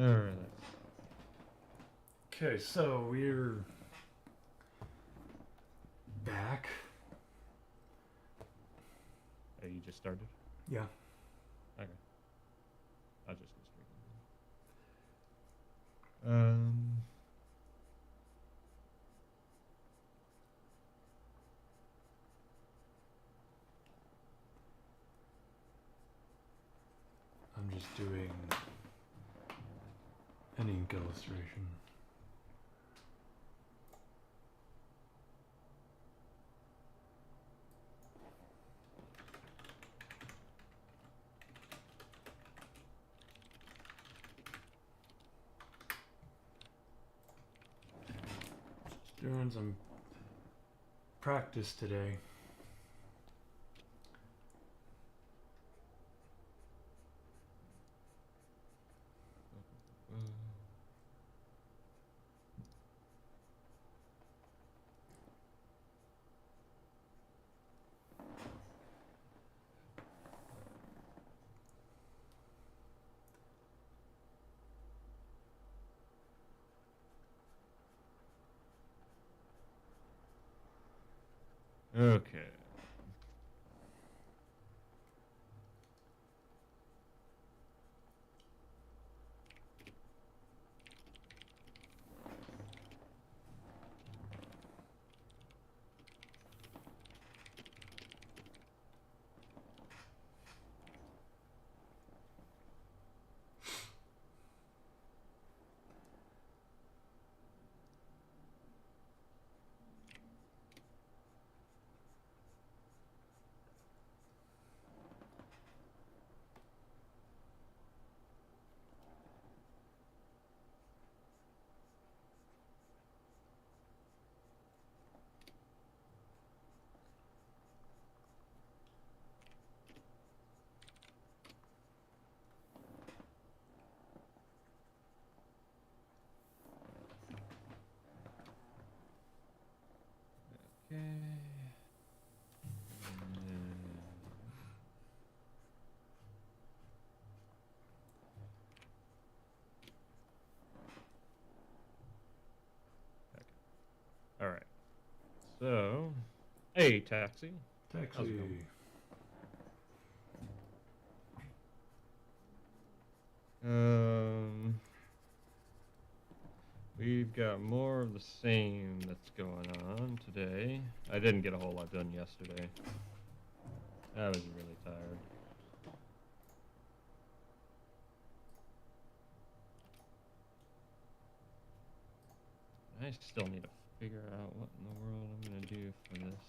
Alright. Okay, so we're back. Oh, you just started? Yeah. Okay. I'll just go straight in. I'm just doing an ink illustration. Just doing some practice today. Okay. Okay. Okay. All right. So, hey, taxi. How's it going? Taxi. Um, we've got more of the same that's going on today. I didn't get a whole lot done yesterday. I was really tired. I still need to figure out what in the world I'm gonna do for this.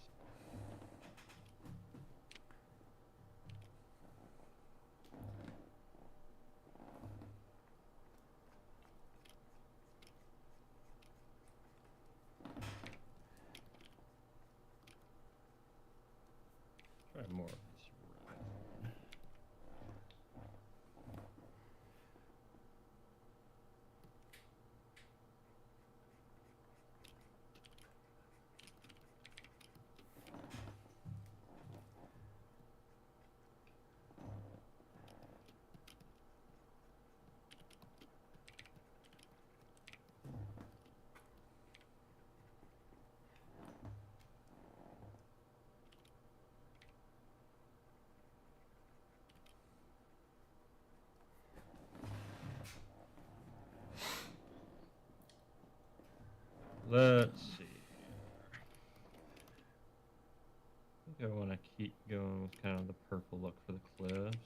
Try more of this red. Let's see. I think I want to keep going with kind of the purple look for the cliffs.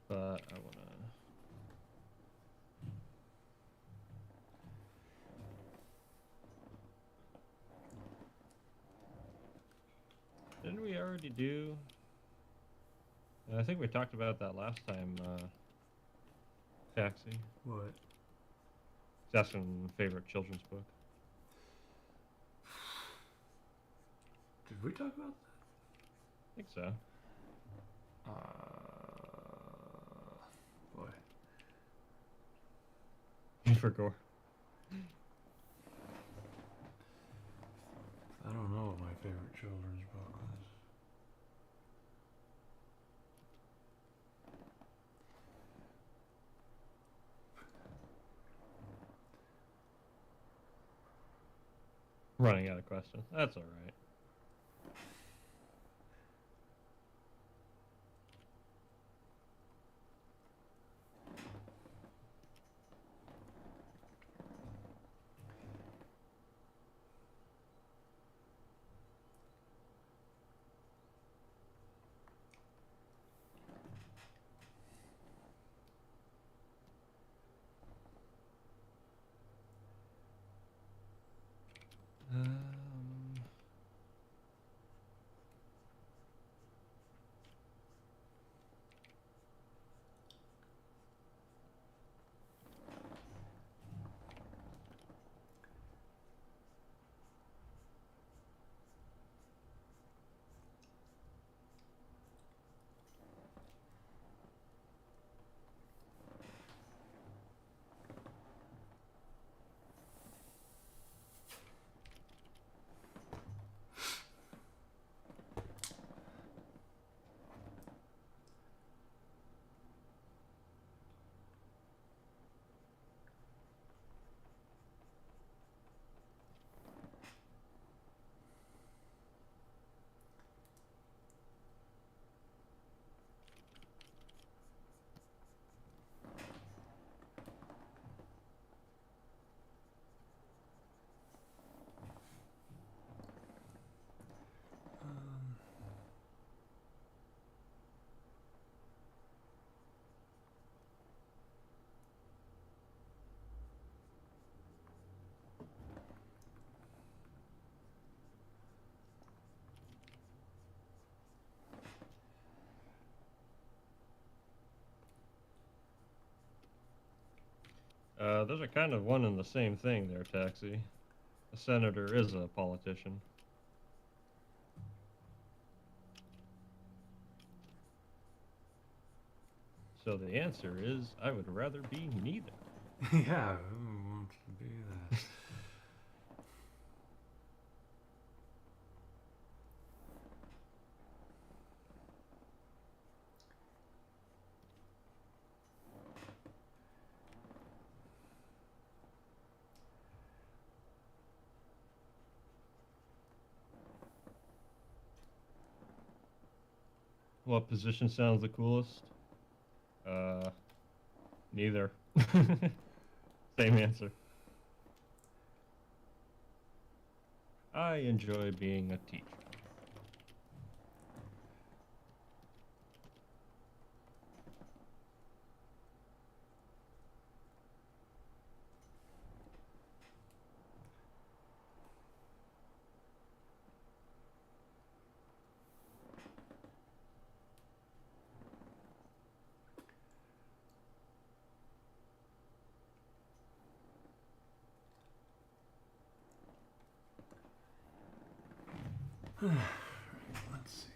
But I want to... Didn't we already do... I think we talked about that last time, Taxi. What? That's asking favorite children's book. Did we talk about I think so. that? Boy. For gore. I don't know what my favorite children's book was. Running out of questions. That's all right. Those are kind of one and the same thing there, Taxi. A senator is a politician. So the answer is, I would rather be neither. Yeah, who wants to be that? What position sounds the coolest? Neither. Same answer. I enjoy being a teacher. Let's see.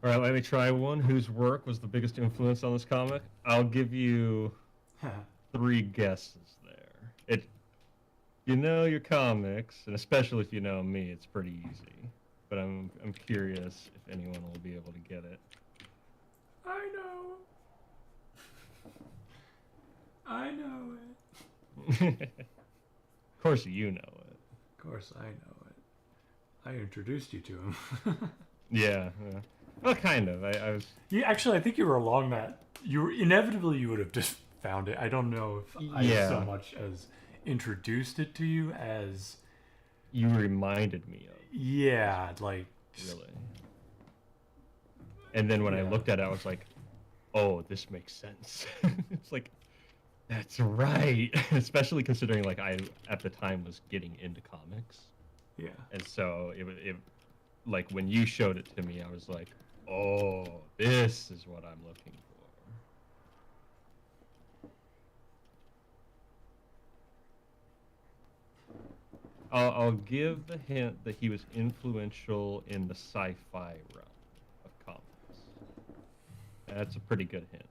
All right, let me try one. Whose work was the biggest influence on this comic? I'll give you 3 guesses there. You know your comics, and especially if you know me, it's pretty easy. But I'm curious if anyone will be able to get it. I know. I know it. Of course you know it. Of course I know it. I introduced you to him. Yeah. Well, kind of. I was. Yeah, actually, I think you were along that. You were inevitably you would have just found it. I don't know if I so much as introduced it to you as you reminded me of. Yeah, like really. And then when I looked at it, I was like, "Oh, this makes sense." It's like, that's right. Especially considering like I at the time was getting into comics. Yeah. And so it like when you showed it to me, I was like, "Oh, this is what I'm looking for." I'll give the hint that he was influential in the sci-fi realm of comics. That's a pretty good hint.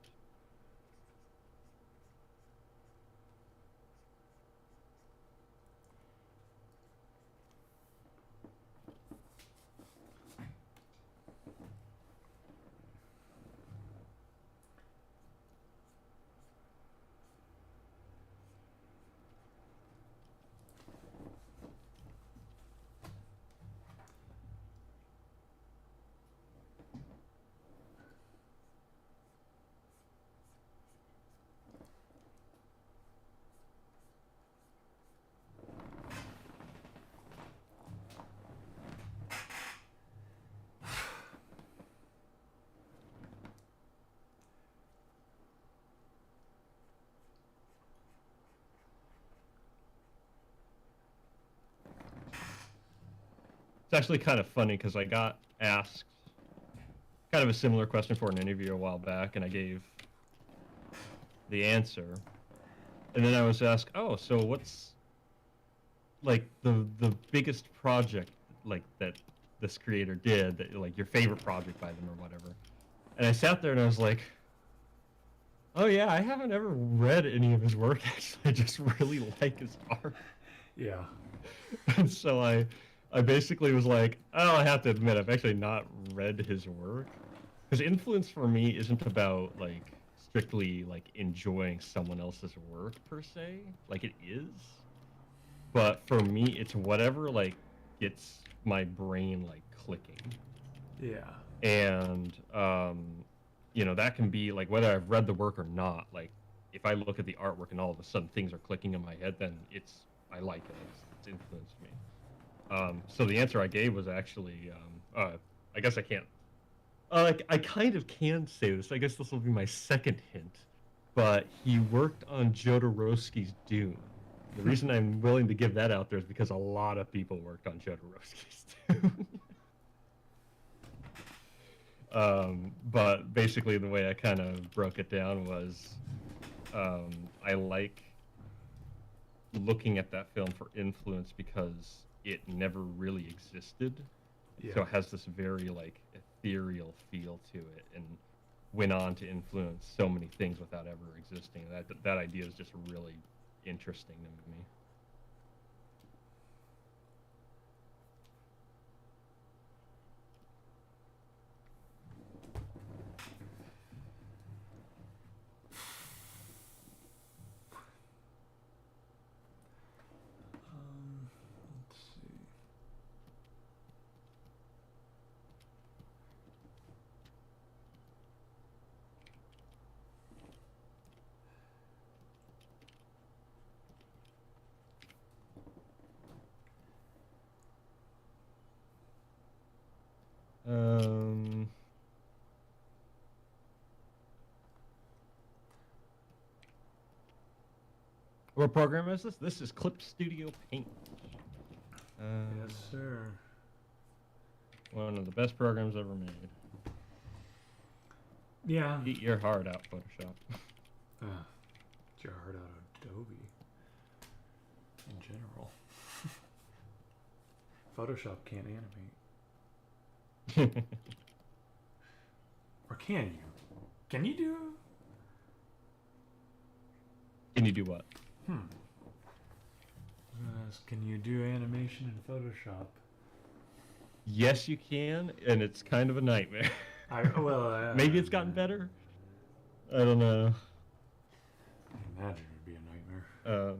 It's actually kind of funny because I got asked kind of a similar question for an interview a while back, and I gave the answer. And then I was asked, "Oh, so what's like the biggest project like that this creator did, that like your favorite project by them or whatever?" And I sat there and I was like, "Oh yeah, I haven't ever read any of his work actually. I just really like his art." Yeah. And so I basically was like, "Oh, I have to admit, I've actually not read his work. Because influence for me isn't about like strictly like enjoying someone else's work per se. Like it is, but for me, it's whatever like gets my brain like clicking. Yeah. And that can be like whether I've read the work or not. Like if I look at the artwork and all of a sudden things are clicking in my head, then I like it. It's influenced me. So the answer I gave was actually, I guess I can't. Like I kind of can say this. I guess this will be my second hint. But he worked on Jodorowsky's Dune. The reason I'm willing to give that out there is because a lot of people worked on Jodorowsky's Dune. But basically, the way I kind of broke it down was, I like looking at that film for influence because it never really existed. Yeah. So it has this very like ethereal feel to it, and went on to influence so many things without ever existing. That idea is just really interesting to me. Let's see. Um, what program is this? This is Clip Studio Paint. Yes, sir. One of the best programs ever made. Yeah. Eat your heart out, Photoshop. Get your heart out of Adobe. In general. Photoshop can't animate. Or can you? Can you do? Can you do what? Can you do animation in Photoshop? Yes, you can, and it's kind of a nightmare. Maybe it's gotten better. I don't know. I imagine it would be a nightmare.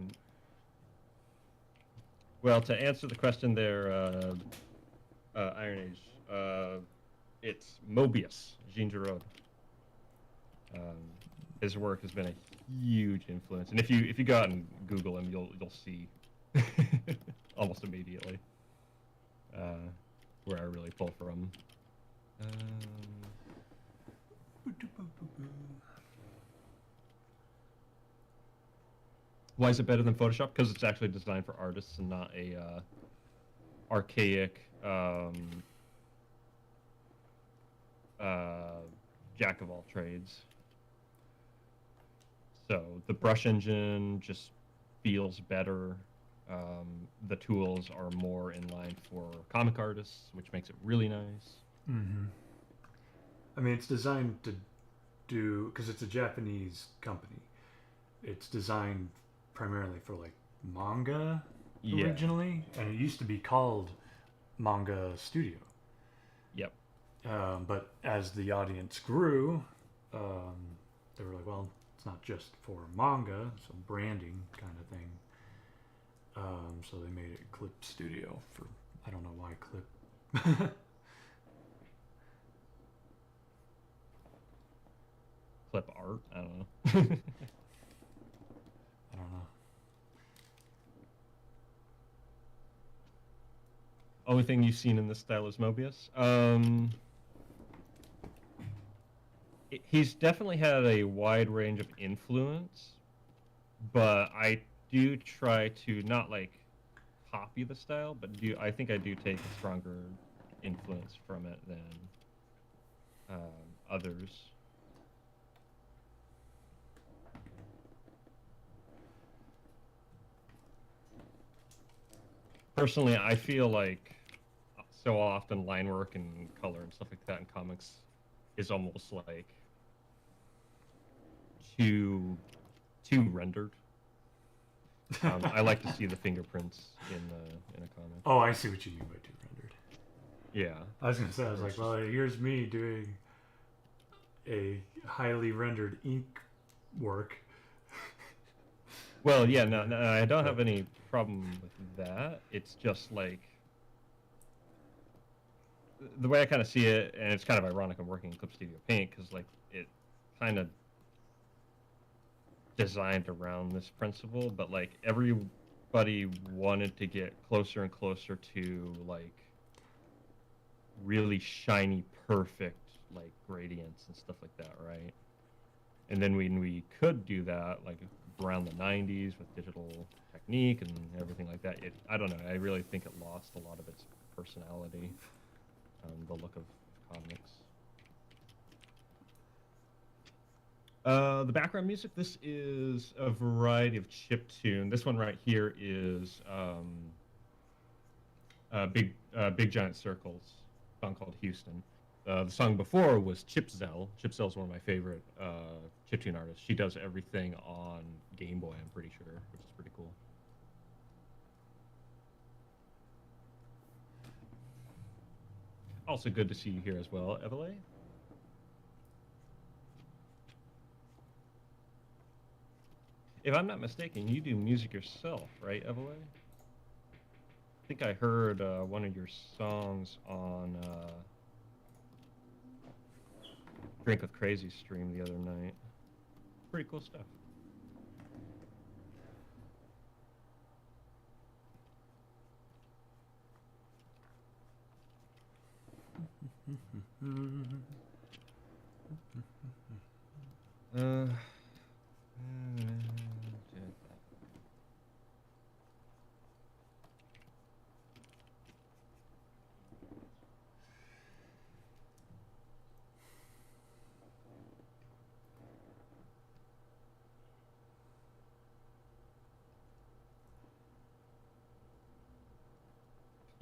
Well, to answer the question there, Iron Age, it's Mobius, Jean Giraud. His work has been a huge influence, and if you go out and Google him, you'll see almost immediately where I really pull from. Why is it better than Photoshop? Because it's actually designed for artists and not a archaic jack of all trades. So the brush engine just feels better. The tools are more in line for comic artists, which makes it really nice. Mm-hmm. I mean, it's designed to do, because it's a Japanese company. It's designed primarily for like manga Yeah. originally, and it used to be called Manga Studio. Yep. But as the audience grew, they were like, well, it's not just for manga, so branding kind of thing. So they made it Clip Studio for, I don't know why Clip. Clip art. I don't know. I don't know. Only thing you've seen in this style is Mobius. He's definitely had a wide range of influence, but I do try to not like copy the style, but I think I do take a stronger influence from it than others. Personally, I feel like so often line work and color and stuff like that in comics is almost like too rendered. I like to see the fingerprints in a comic. Oh, I see what you mean by too rendered. Yeah. I was gonna say, I was like, well, here's me doing a highly rendered ink work. Well, yeah, no, I don't have any problem with that. It's just like the way I kind of see it, and it's kind of ironic I'm working in Clip Studio Paint because like it kind of designed around this principle, but like everybody wanted to get closer and closer to like really shiny, perfect like gradients and stuff like that, right? And then when we could do that, like around the 90s with digital technique and everything like that, I don't know, I really think it lost a lot of its personality, the look of comics. The background music, this is a variety of chiptune. This one right here is Big Giant Circles, a song called Houston. The song before was Chip Zell. Chip Zell's one of my favorite chiptune artists. She does everything on Game Boy, I'm pretty sure, which is pretty cool. Also good to see you here as well, Evele. If I'm not mistaken, you do music yourself, right, Evele? I think I heard one of your songs on Drink with Crazy stream the other night. Pretty cool stuff.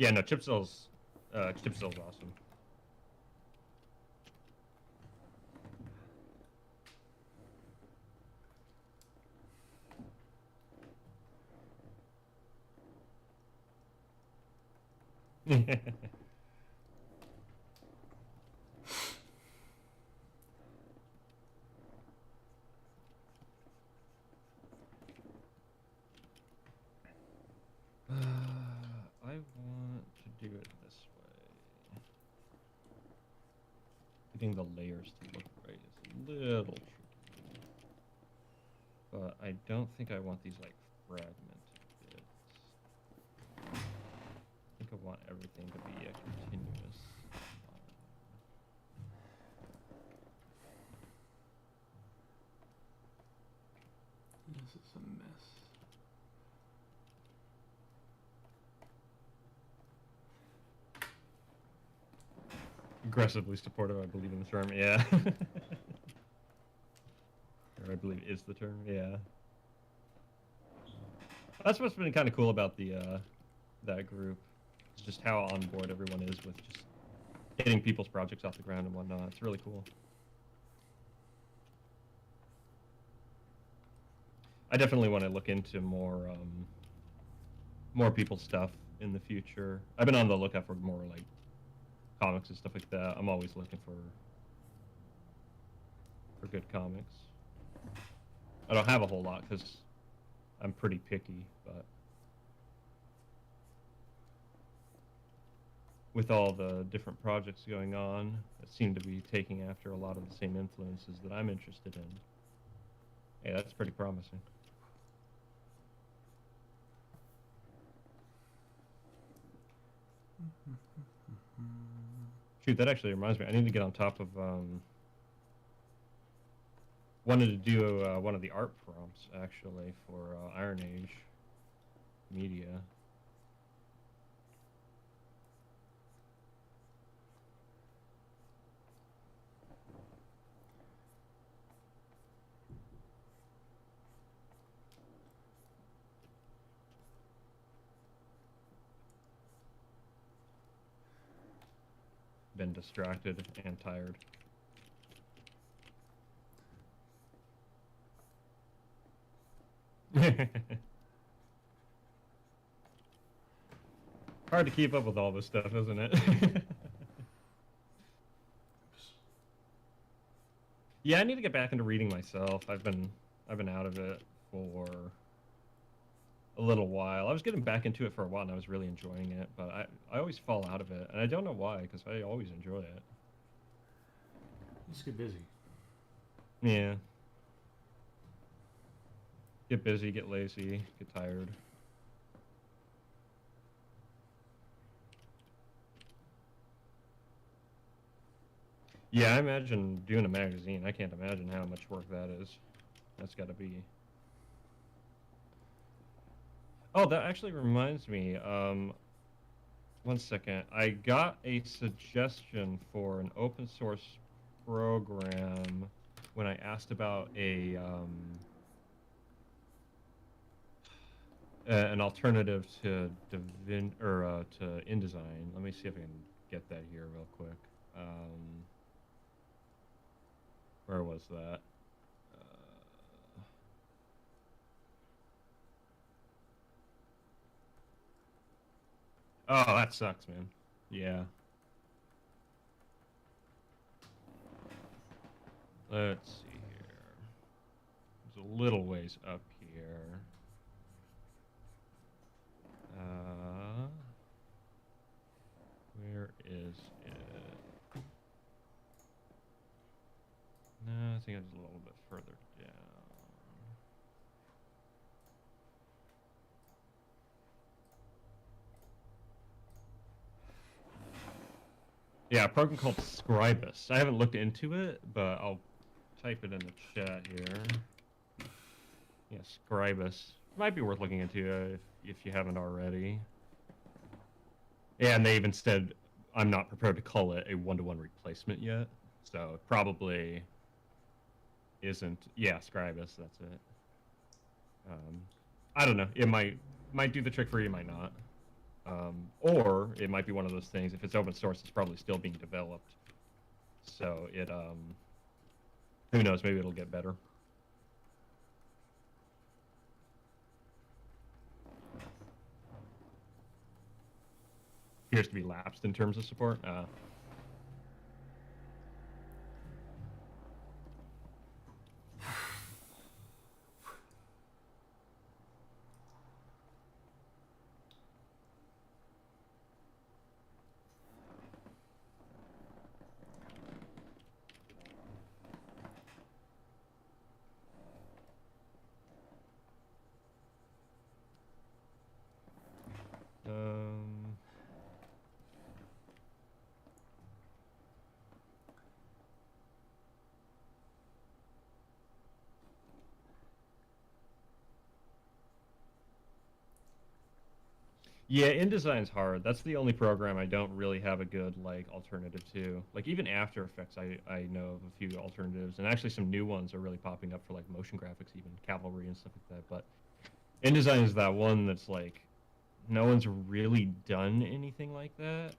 Yeah, no, Chip Zell's awesome. I want to do it this way. Getting the layers to look right is a little tricky. But I don't think I want these like fragmented bits. I think I want everything to be a continuous line. This is a mess. Aggressively supportive, I believe in the term, yeah. Or I believe is the term, yeah. That's what's been kind of cool about the that group. It's just how on board everyone is with just getting people's projects off the ground and whatnot. It's really cool. I definitely want to look into more people's stuff in the future. I've been on the lookout for more like comics and stuff like that. I'm always looking for good comics. I don't have a whole lot because I'm pretty picky, but with all the different projects going on that seem to be taking after a lot of the same influences that I'm interested in. Hey, that's pretty promising. Shoot, that actually reminds me. I need to get on top of. Wanted to do one of the art prompts actually for Iron Age media. Been distracted and tired. Hard to keep up with all this stuff, isn't it? Yeah, I need to get back into reading myself. I've been out of it for a little while. I was getting back into it for a while and I was really enjoying it, but I always fall out of it, and I don't know why because I always enjoy it. Just get busy. Yeah. Get busy, get lazy, get tired. Yeah, I imagine doing a magazine. I can't imagine how much work that is. That's got to be. Oh, that actually reminds me. One second. I got a suggestion for an open source program when I asked about an alternative to to InDesign. Let me see if I can get that here real quick. Where was that? Oh, that sucks, man. Yeah. Let's see here. There's a little ways up here. Where is it? No, I think it's a little bit further down. Yeah, a program called Scribus. I haven't looked into it, but I'll type it in the chat here. Yeah, Scribus. Might be worth looking into if you haven't already. Yeah, and they even said I'm not prepared to call it a one-to-one replacement yet, so it probably isn't. Yeah, Scribus. That's it. I don't know. It might do the trick for you, might not. Or it might be one of those things. If it's open source, it's probably still being developed. So it who knows? Maybe it'll get better. Appears to be lapsed in terms of support. Um, Yeah, InDesign's hard. That's the only program I don't really have a good like alternative to. Like even After Effects, I know of a few alternatives, and actually some new ones are really popping up for like motion graphics, even Cavalry and stuff like that. But InDesign is that one that's like no one's really done anything like that.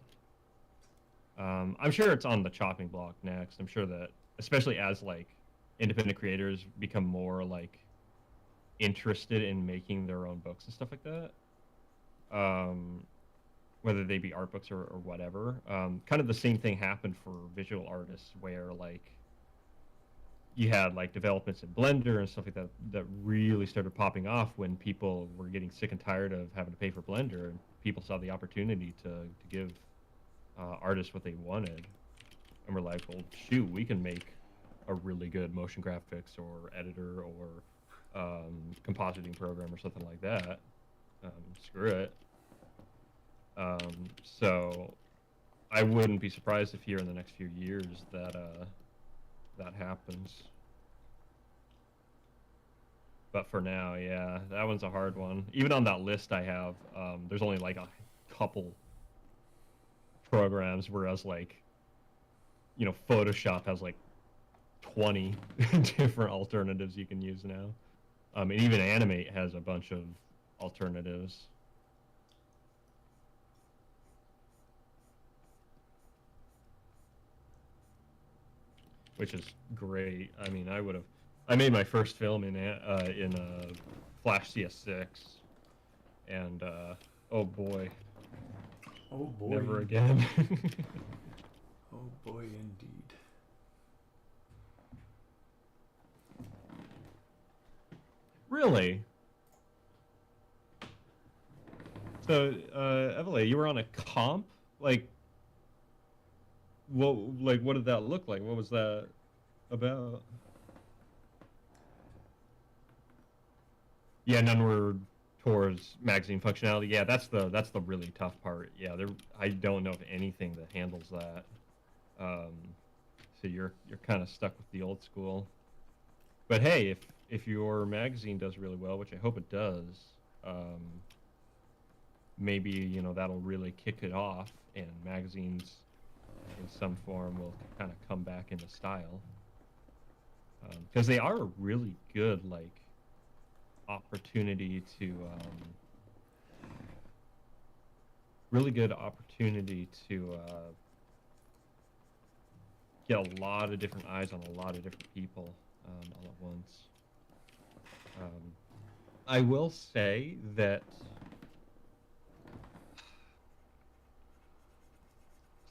I'm sure it's on the chopping block next. I'm sure that especially as like independent creators become more like interested in making their own books and stuff like that. Um, whether they be art books or whatever. Kind of the same thing happened for visual artists, where like you had like developments in Blender and stuff like that that really started popping off when people were getting sick and tired of having to pay for Blender, and people saw the opportunity to give artists what they wanted, and we're like, well, shoot, we can make a really good motion graphics or editor or compositing program or something like that. Screw it. So I wouldn't be surprised if here in the next few years that that happens. But for now, yeah, that one's a hard one. Even on that list I have, there's only like a couple programs, whereas like, you know, Photoshop has like 20 different alternatives you can use now. And even Animate has a bunch of alternatives. Which is great. I mean, I made my first film in Flash CS6, and oh boy, Oh boy. never again. Oh boy, indeed. Really? So, Evelyn, you were on a comp? What did that look like? What was that about? Yeah, none were towards magazine functionality. Yeah, that's the really tough part. Yeah, I don't know of anything that handles that. So you're kind of stuck with the old school. But hey, if your magazine does really well, which I hope it does, maybe, you know, that'll really kick it off, and magazines in some form will kind of come back into style, because they are a really good like opportunity to get a lot of different eyes on a lot of different people all at once. I will say that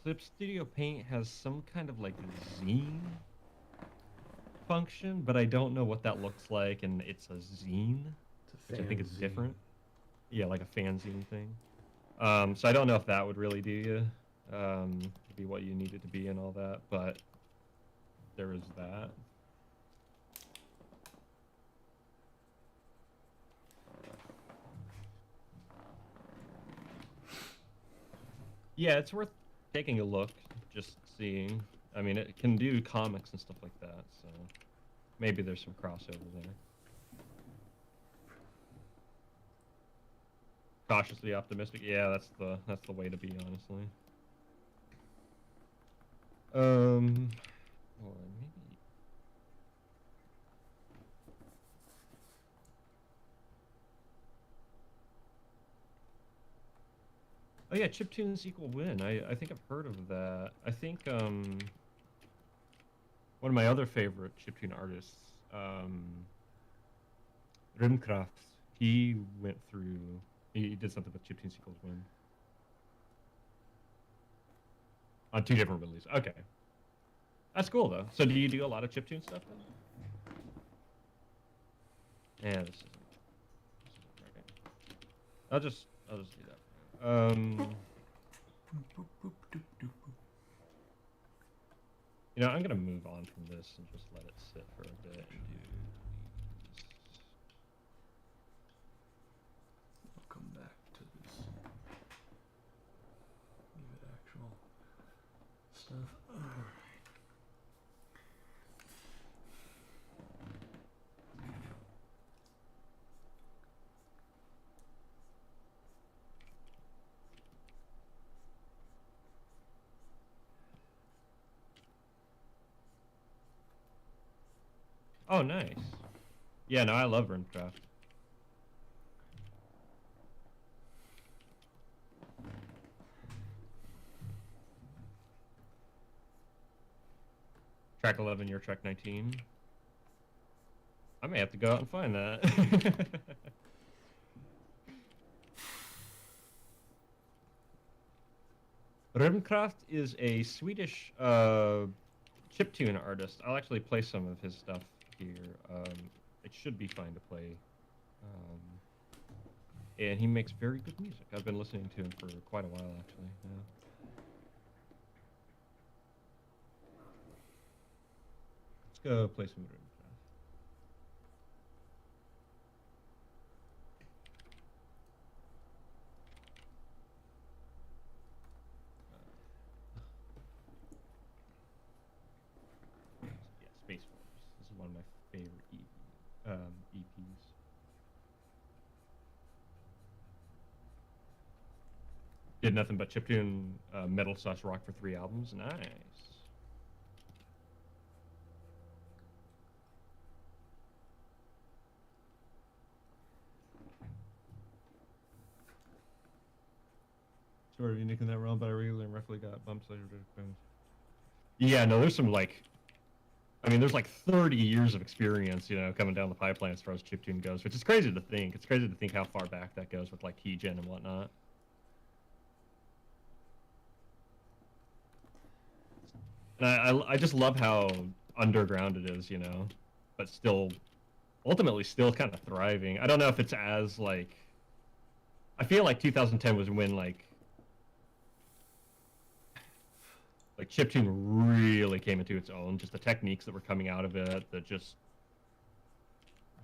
Clip Studio Paint has some kind of like zine function, but I don't know what that looks like, and it's a zine, which I think is different. Yeah, like a fanzine thing. So I don't know if that would really do you, be what you need it to be and all that, but there is that. Yeah, it's worth taking a look, just seeing. I mean, it can do comics and stuff like that, so maybe there's some crossover there. Cautiously optimistic. Yeah, that's the way to be, honestly. Hold on, maybe. Oh yeah, chiptunes equal win. I think I've heard of that. I think one of my other favorite chiptune artists, Rimcraft, he went through. He did something with chiptunes equals win on 2 different releases. Okay, that's cool though. So do you do a lot of chiptune stuff then? Yeah, this isn't working. I'll just do that. You know, I'm gonna move on from this and just let it sit for a bit and do these. I'll come back to this. Give it actual stuff. Alright. Oh, nice. Yeah, no, I love Runecraft. Track 11, your track 19. I may have to go out and find that. Rimcraft is a Swedish chiptune artist. I'll actually play some of his stuff here. It should be fine to play. And he makes very good music. I've been listening to him for quite a while, actually. Yeah. Let's go play some Rimcraft. Yeah, Space Force. This is one of my favorite EPs. Did nothing but chiptune metal/rock for 3 albums. Nice. Sort of unique in that realm, but I really and roughly got bumps later. Yeah, no, there's some like, I mean, there's like 30 years of experience, coming down the pipeline as far as chiptune goes, which is crazy to think. It's crazy to think how far back that goes with like keygen and whatnot. And I just love how underground it is, but still, ultimately still kind of thriving. I don't know if it's as like, I feel like 2010 was when like chiptune really came into its own. Just the techniques that were coming out of it,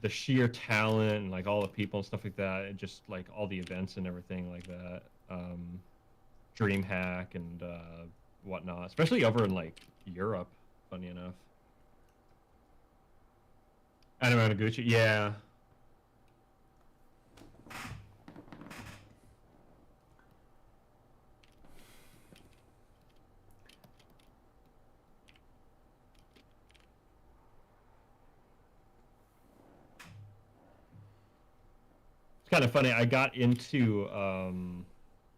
the sheer talent and like all the people and stuff like that, and just like all the events and everything like that. DreamHack and whatnot, especially over in like Europe. Funny enough, Anamaguchi, yeah. It's kind of funny. I got into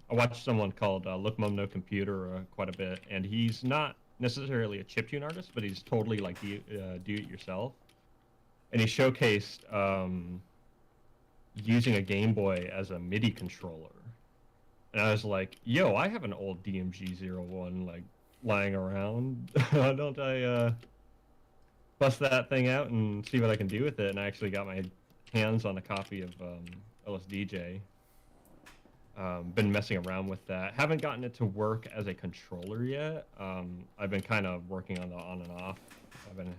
I watched someone called Look Mum No Computer quite a bit, and he's not necessarily a chiptune artist, but he's totally like do it yourself. And he showcased using a Game Boy as a MIDI controller, and I was like, "Yo, I have an old DMG-01 like lying around. Why don't I bust that thing out and see what I can do with it?" And I actually got my hands on a copy of LSDJ. Been messing around with that. Haven't gotten it to work as a controller yet. I've been kind of working on the on and off. I've been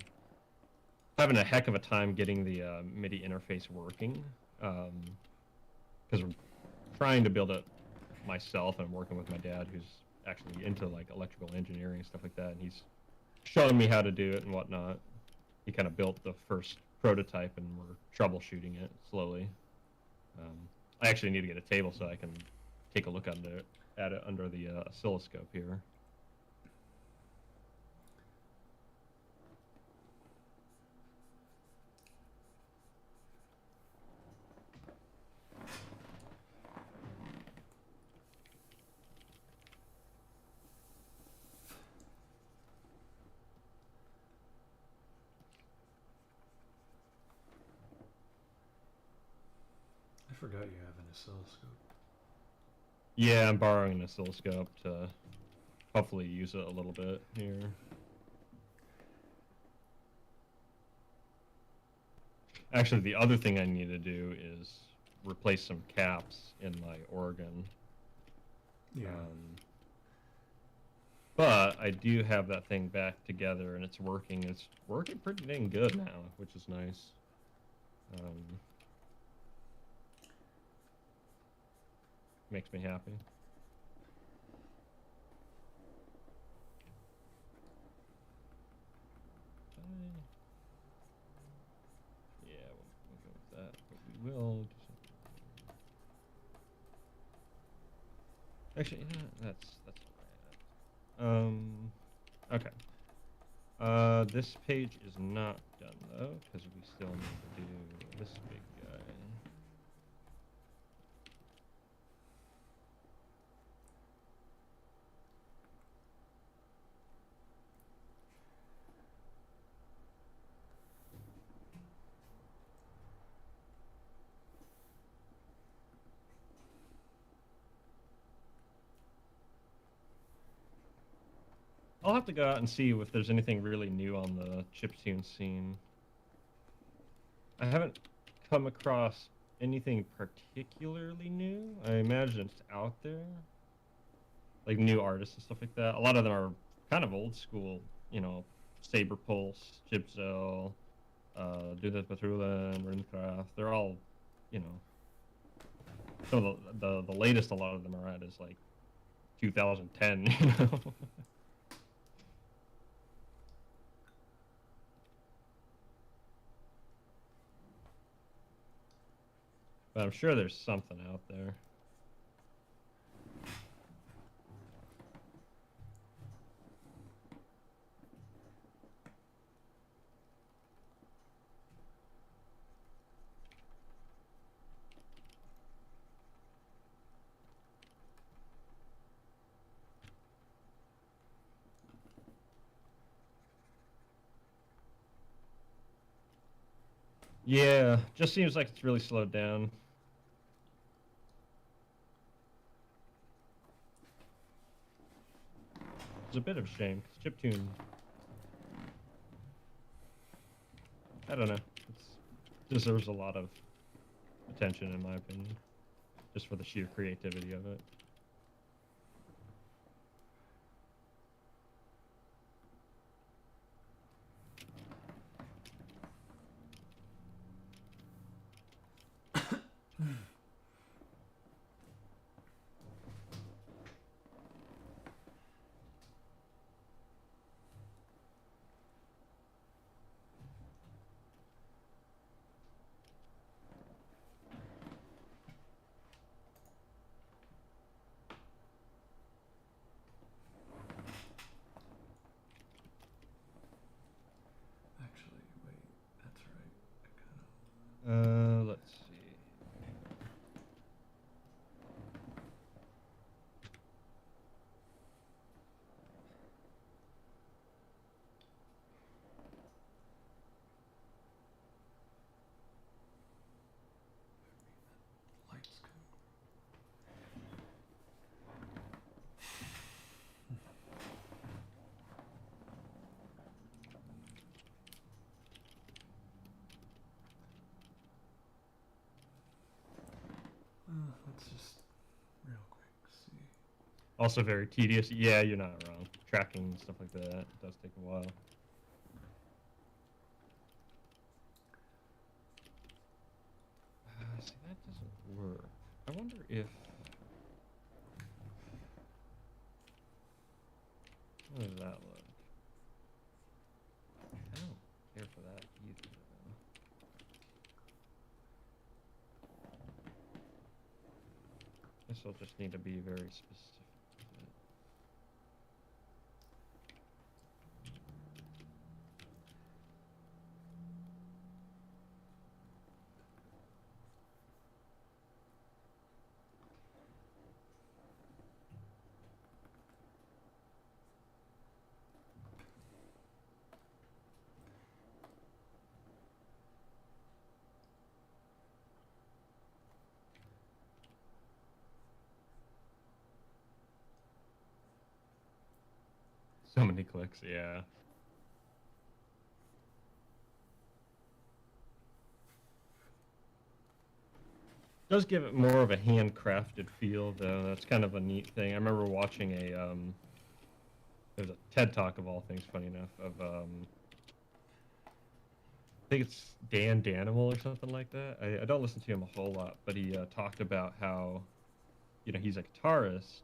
having a heck of a time getting the MIDI interface working, because we're trying to build it myself, and I'm working with my dad, who's actually into like electrical engineering and stuff like that, and he's showing me how to do it and whatnot. He kind of built the first prototype, and we're troubleshooting it slowly. I actually need to get a table so I can take a look at it under the oscilloscope here. I forgot you have an oscilloscope. Yeah, I'm borrowing an oscilloscope to hopefully use it a little bit here. Actually, the other thing I need to do is replace some caps in my organ. Yeah. But I do have that thing back together, and it's working. It's working pretty dang good now, which is nice. Makes me happy. Yeah, we'll go with that, but we will do something. Actually, that's all right. Okay. This page is not done though, because we still need to do this big guy. I'll have to go out and see if there's anything really new on the chiptune scene. I haven't come across anything particularly new. I imagine it's out there, like new artists and stuff like that. A lot of them are kind of old school, you know, Saber Pulse, Chipzel, Dudet Patrullen, Runecraft. They're all, you know, some of the latest a lot of them are at is like 2010, you know. But I'm sure there's something out there. Yeah, just seems like it's really slowed down. It's a bit of a shame, 'cause chiptune, I don't know, it deserves a lot of attention in my opinion, just for the sheer creativity of it. Actually, wait, that's right. I kind of. Let's see. Lights go. Let's just real quick see. Also very tedious. Yeah, you're not wrong. Tracking and stuff like that does take a while. See, that doesn't work. I wonder if... How does that look? I don't care for that either. This will just need to be very specific. So many clicks, yeah. Does give it more of a handcrafted feel, though. That's kind of a neat thing. I remember watching there's a TED Talk of all things, funny enough, of I think it's Dan Danimal or something like that. I don't listen to him a whole lot, but he talked about how, you know, he's a guitarist,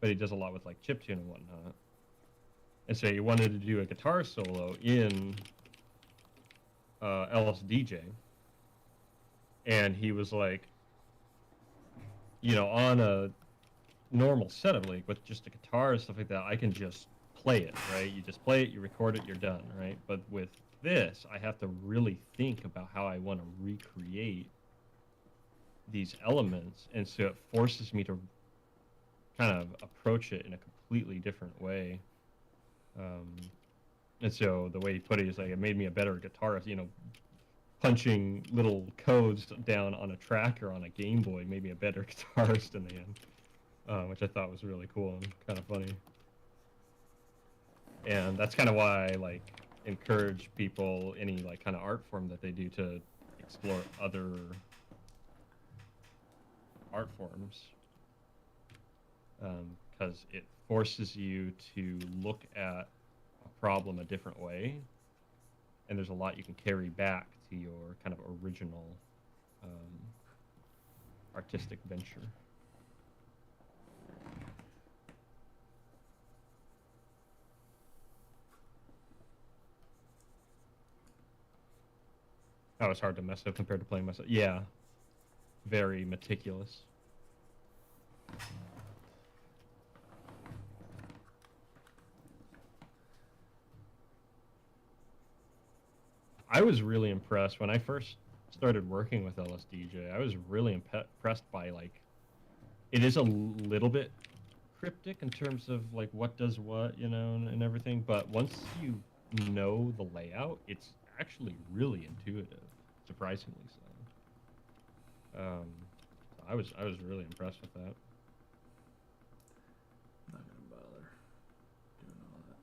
but he does a lot with like chiptune and whatnot. And so he wanted to do a guitar solo in LSDJ, and he was like, you know, on a normal setup, like with just a guitar and stuff like that, I can just play it, right? You just play it, you record it, you're done, right? But with this, I have to really think about how I want to recreate these elements, and so it forces me to kind of approach it in a completely different way. And so the way he put it is like, it made me a better guitarist, you know, punching little codes down on a track or on a Game Boy made me a better guitarist in the end, which I thought was really cool and kind of funny. And that's kind of why I like encourage people any like kind of art form that they do to explore other art forms, because it forces you to look at a problem a different way, and there's a lot you can carry back to your kind of original artistic venture. That was hard to mess up compared to playing myself. Yeah, very meticulous. I was really impressed when I first started working with LSDJ. I was really impressed by like it is a little bit cryptic in terms of like what does what, and everything. But once you know the layout, it's actually really intuitive, surprisingly so. I was really impressed with that. Not gonna bother doing all that.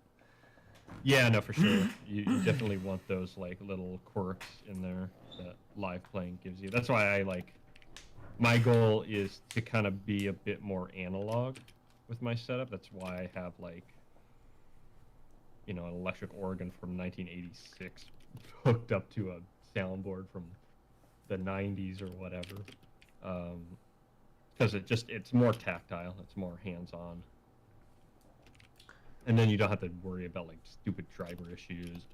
Yeah, no, for sure. You definitely want those like little quirks in there that live playing gives you. That's why I like. My goal is to kind of be a bit more analog with my setup. That's why I have like, an electric organ from 1986 hooked up to a soundboard from the 90s or whatever. Because it's more tactile, it's more hands-on. And then you don't have to worry about like stupid driver issues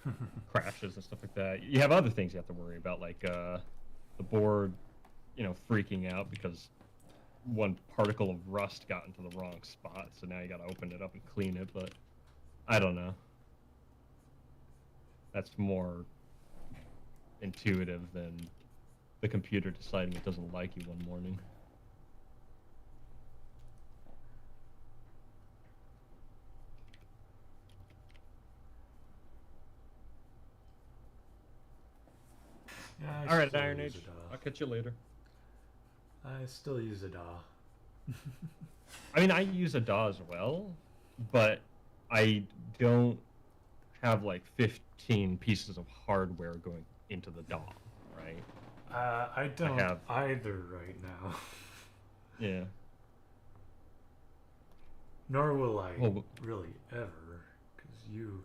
and crashes and stuff like that. You have other things you have to worry about, like the board, freaking out because one particle of rust got into the wrong spot, so now you got to open it up and clean it. But I don't know. That's more intuitive than the computer deciding it doesn't like you one morning. Yeah, All right, Iron Age. I'll catch you later. I still use a DAW. I mean, I use a DAW as well, but I don't have like 15 pieces of hardware going into the DAW, right? I don't either right now. Yeah. Nor will I really ever, because you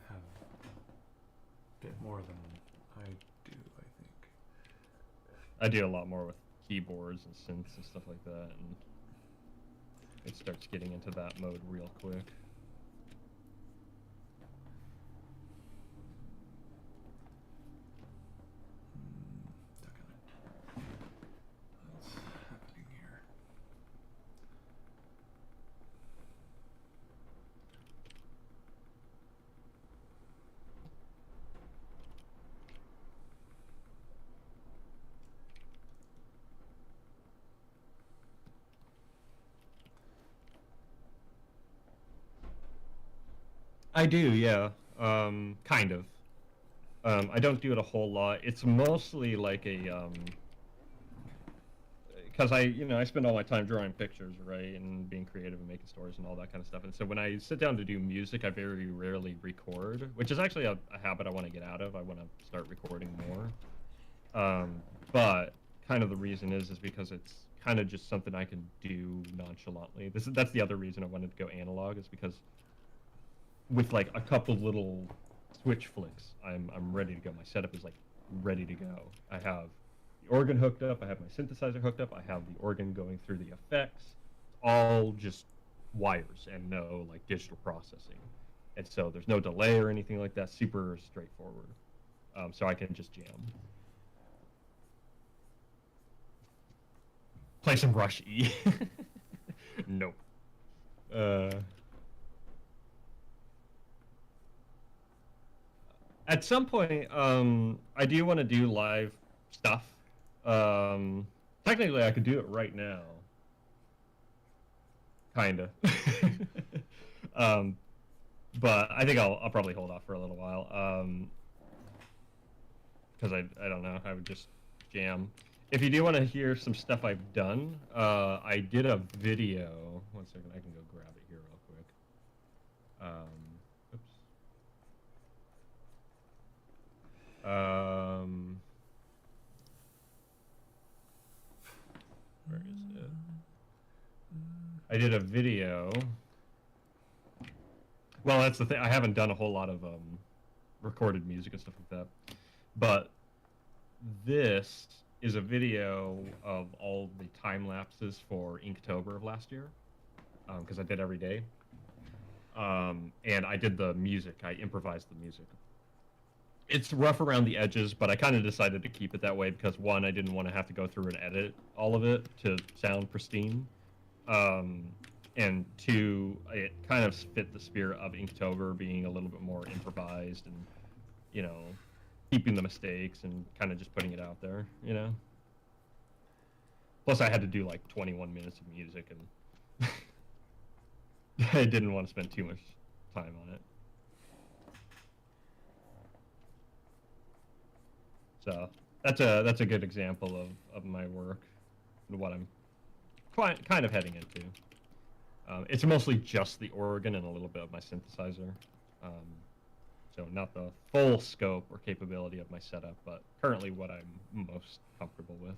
have a bit more than I do, I think. I do a lot more with keyboards and synths and stuff like that, and it starts getting into that mode real quick. What's happening here? I do, yeah. Kind of. I don't do it a whole lot. It's mostly like a because I spend all my time drawing pictures, right, and being creative and making stories and all that kind of stuff. And so when I sit down to do music, I very rarely record, which is actually a habit I want to get out of. I want to start recording more. But kind of the reason is because it's kind of just something I can do nonchalantly. That's the other reason I wanted to go analog, is because with like a couple little switch flicks, I'm ready to go. My setup is like ready to go. I have the organ hooked up, I have my synthesizer hooked up, I have the organ going through the effects, all just wires and no like digital processing. And so there's no delay or anything like that, super straightforward. So I can just jam. Play some Rush E. Nope. At some point, I do want to do live stuff. Technically, I could do it right now. Kinda. But I think I'll probably hold off for a little while. Because I don't know, I would just jam. if you do want to hear some stuff I've done, I did a video. 1 second, I can go grab it here real quick. Oops. Where is it? I did a video. Well, that's the thing. I haven't done a whole lot of recorded music and stuff like that. But this is a video of all the time lapses for Inktober of last year, because I did every day. And I did the music. I improvised the music. It's rough around the edges, but I kind of decided to keep it that way because, one, I didn't want to have to go through and edit all of it to sound pristine. And two, it kind of fit the spirit of Inktober being a little bit more improvised and, you know, keeping the mistakes and kind of just putting it out there, you know? Plus, I had to do like 21 minutes of music, and I didn't want to spend too much time on it. So that's a good example of my work and what I'm kind of heading into. It's mostly just the organ and a little bit of my synthesizer. So not the full scope or capability of my setup, but currently what I'm most comfortable with.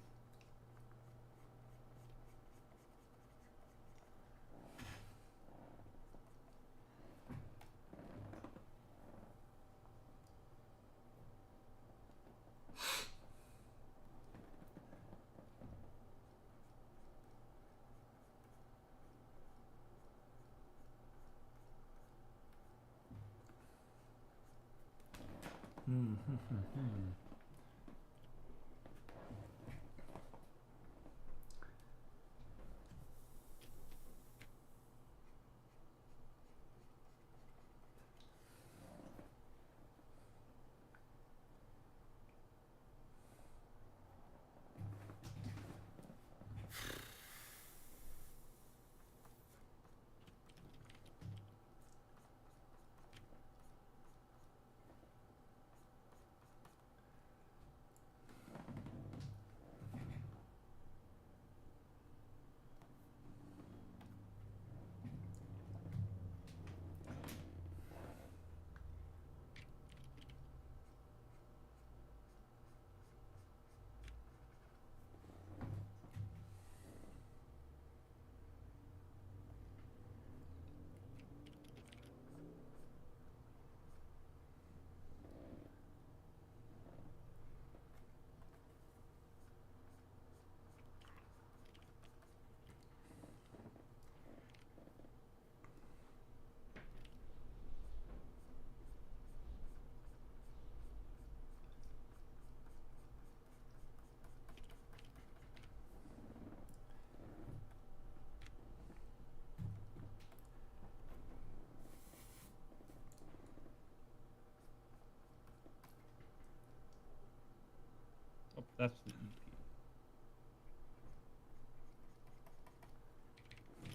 Oh, that's the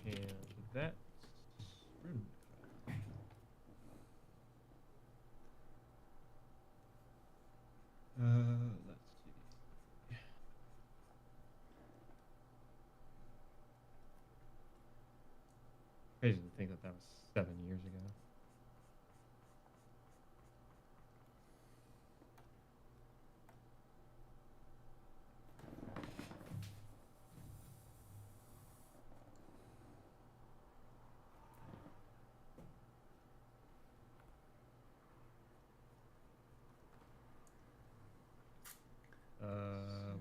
EP. And that's let's see. Crazy to think that was 7 years ago.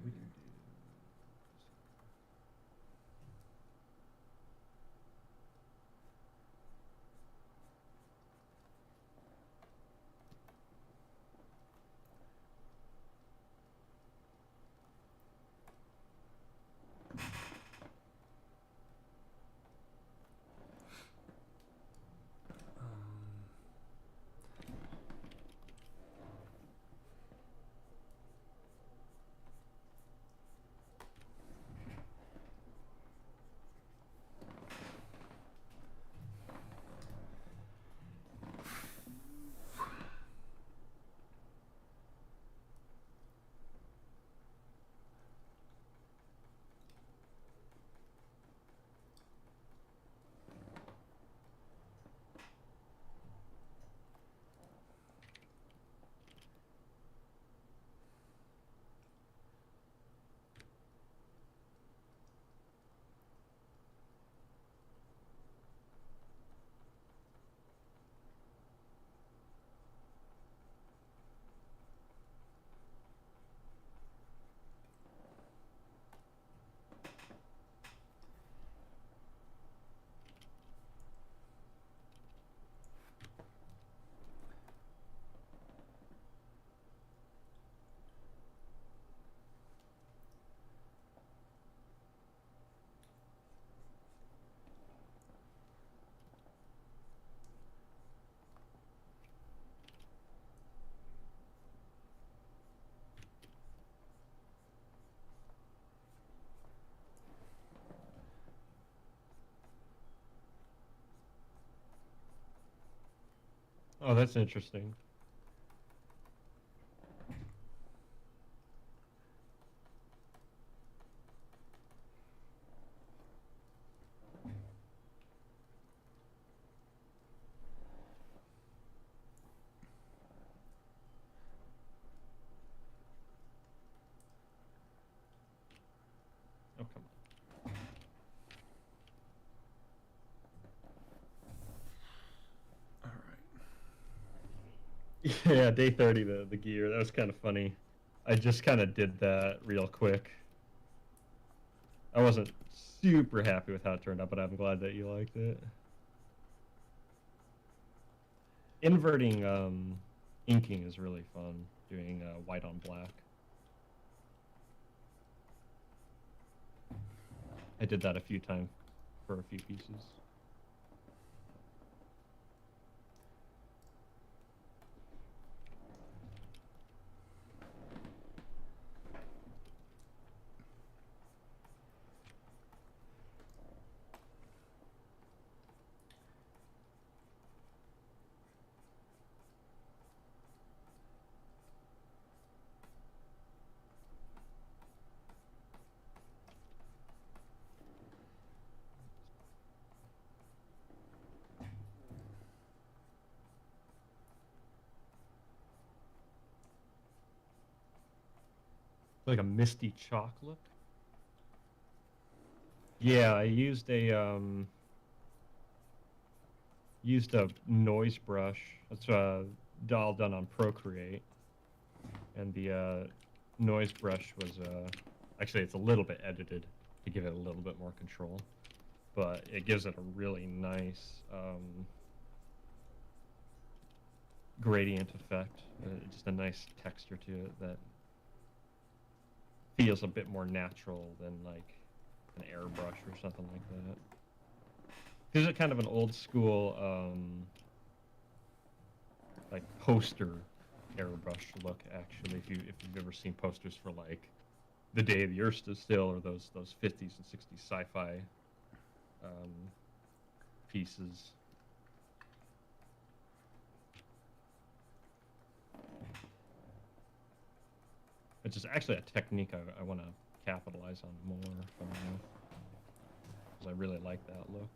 We can do. Oh, that's interesting. Oh, come All on. Yeah, day 30, the gear. That was kind of funny. I just kind of did that real quick. I wasn't super happy with how it turned out, but I'm glad that you liked it. Inverting inking is really fun, doing white on black. I did that a few times for a few pieces. Like a misty chalk look. Yeah, I used a noise brush. That's all done on Procreate, and the noise brush was actually it's a little bit edited to give it a little bit more control, but it gives it a really nice gradient effect. Just a nice texture to it that feels a bit more natural than like an airbrush or something like that. Gives it kind of an old school like poster airbrush look. Actually, if you've ever seen posters for like The Day the Earth Stood Still or those 50s and 60s sci-fi pieces. It's just actually a technique I want to capitalize on more, because I really like that look.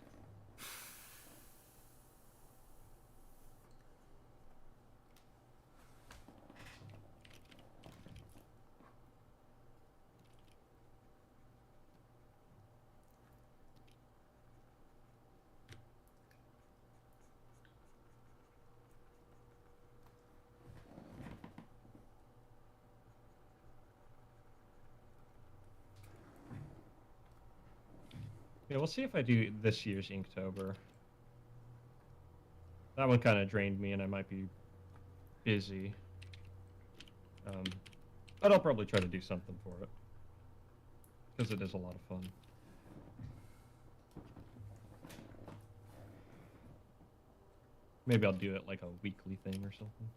Yeah, we'll see if I do this year's Inktober. That one kind of drained me, and I might be busy. But I'll probably try to do something for it, because it is a lot of fun. Maybe I'll do it like a weekly thing or something.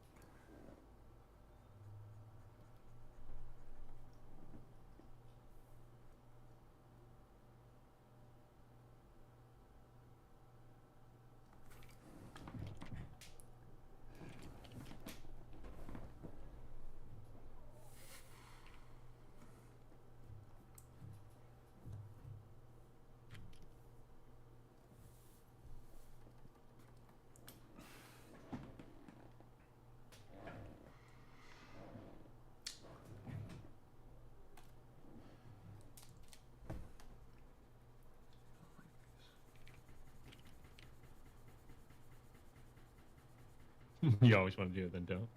You always want to do it, then don't.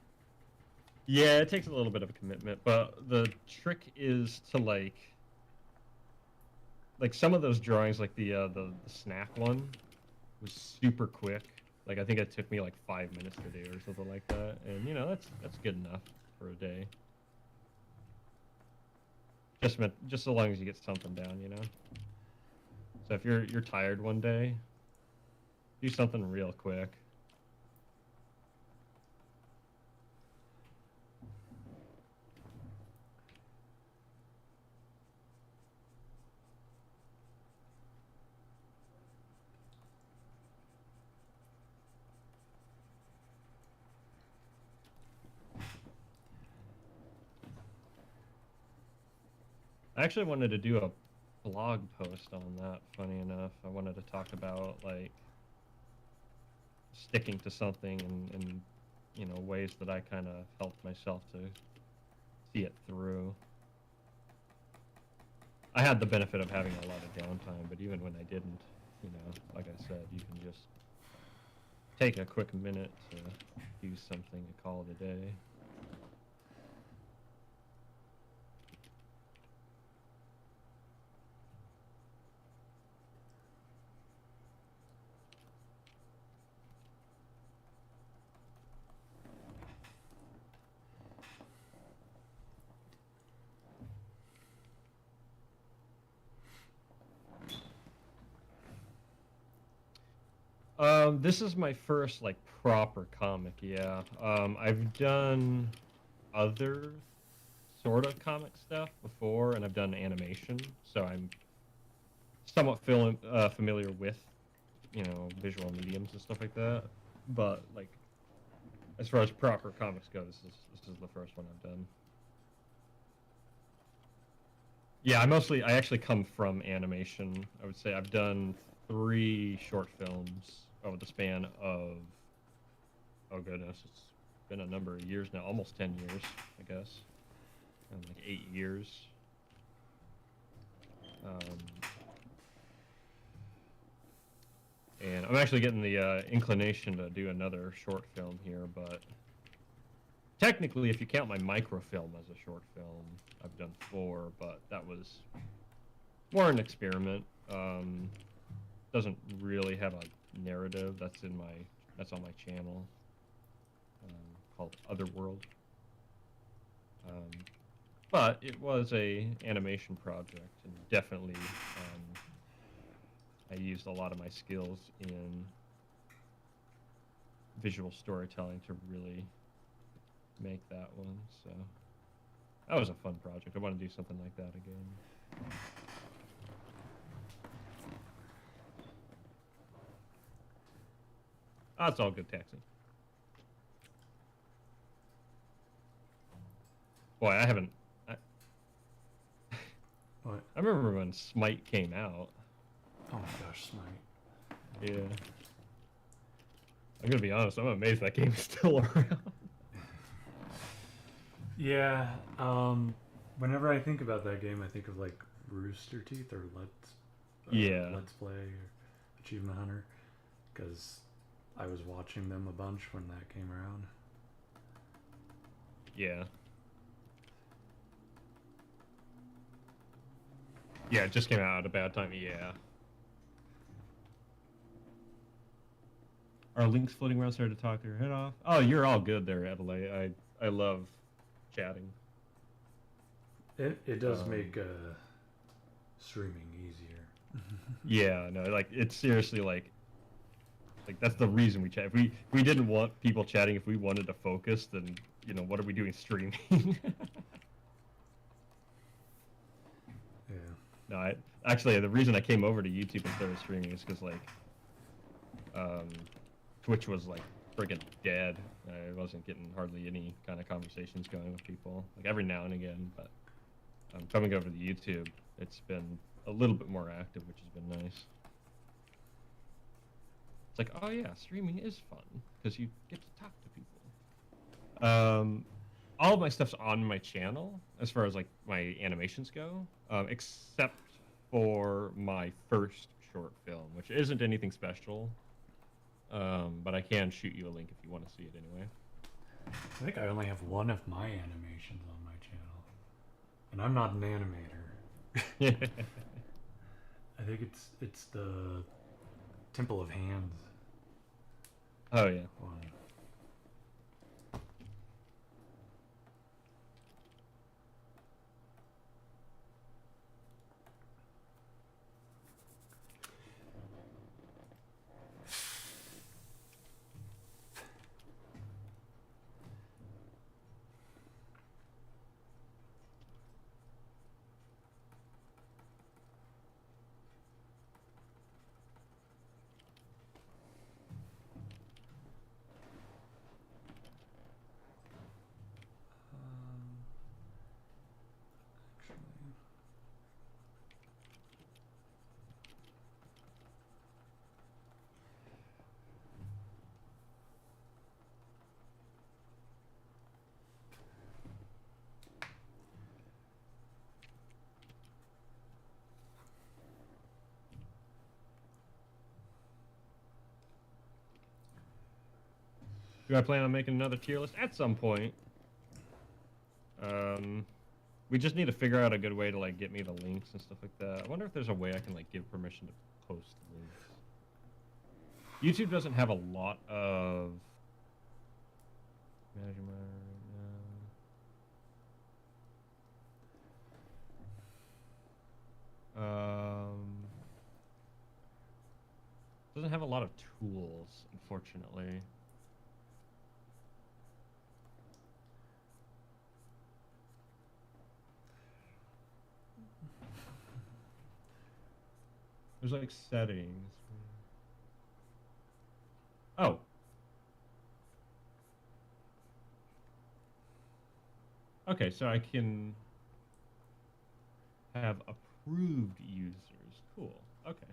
Yeah, it takes a little bit of a commitment, but the trick is to like some of those drawings, like the snack one, was super quick. Like I think it took me like 5 minutes to do or something like that, and that's good enough for a day. Just so long as you get something down. So if you're tired one day, do something real quick. I actually wanted to do a blog post on that. Funny enough, I wanted to talk about like sticking to something and you know ways that I kind of helped myself to see it through. I had the benefit of having a lot of downtime, but even when I didn't, you know, like I said, you can just take a quick minute to use something to call it a day. This is my first like proper comic, yeah. I've done other sort of comic stuff before, and I've done animation, so I'm somewhat familiar with, you know, visual mediums and stuff like that. But like, as far as proper comics go, this is the first one I've done. Yeah, I actually come from animation. I would say I've done 3 short films over the span of, oh goodness, it's been a number of years now, almost 10 years, I guess, and like 8 years. And I'm actually getting the inclination to do another short film here, but technically, if you count my microfilm as a short film, I've done 4, but that was more an experiment. Doesn't really have a narrative. That's on my channel, called Otherworld. But it was a animation project, and definitely I used a lot of my skills in visual storytelling to really make that one. So that was a fun project. I want to do something like that again. Oh, it's all good, Taxi. Boy, I haven't. What? I remember when Smite came out. Oh my gosh, Smite. Yeah. I'm gonna be honest. I'm amazed that game's still around. Yeah. Whenever I think about that game, I think of like Rooster Teeth or Let's Play or Achievement Hunter, because I was watching them a bunch when that came around. Yeah. Yeah, it just came out at a bad time. Yeah. Our links floating around started to talk their head off. Oh, you're all good there, Adelaide. I love chatting. It does make streaming easier. Yeah, no, like it's seriously like that's the reason we chat. If we didn't want people chatting, if we wanted to focus, then you know what are we doing streaming? Yeah. No, actually the reason I came over to YouTube instead of streaming is because like Twitch was like friggin' dead. I wasn't getting hardly any kind of conversations going with people, like every now and again. But coming over to YouTube, it's been a little bit more active, which has been nice. It's like, oh yeah, streaming is fun because you get to talk to people. All of my stuff's on my channel as far as like my animations go, except for my first short film, which isn't anything special. But I can shoot you a link if you want to see it anyway. I think I only have one of my animations on my channel, and I'm not an animator. I think it's the Temple of Hands. Oh yeah. One. Do I plan on making another tier list at some point? We just need to figure out a good way to like get me the links and stuff like that. I wonder if there's a way I can like give permission to post links. YouTube doesn't have a lot of managing my right now. Doesn't have a lot of tools, unfortunately. There's like settings. Oh. Okay, so I can have approved users. Cool. Okay.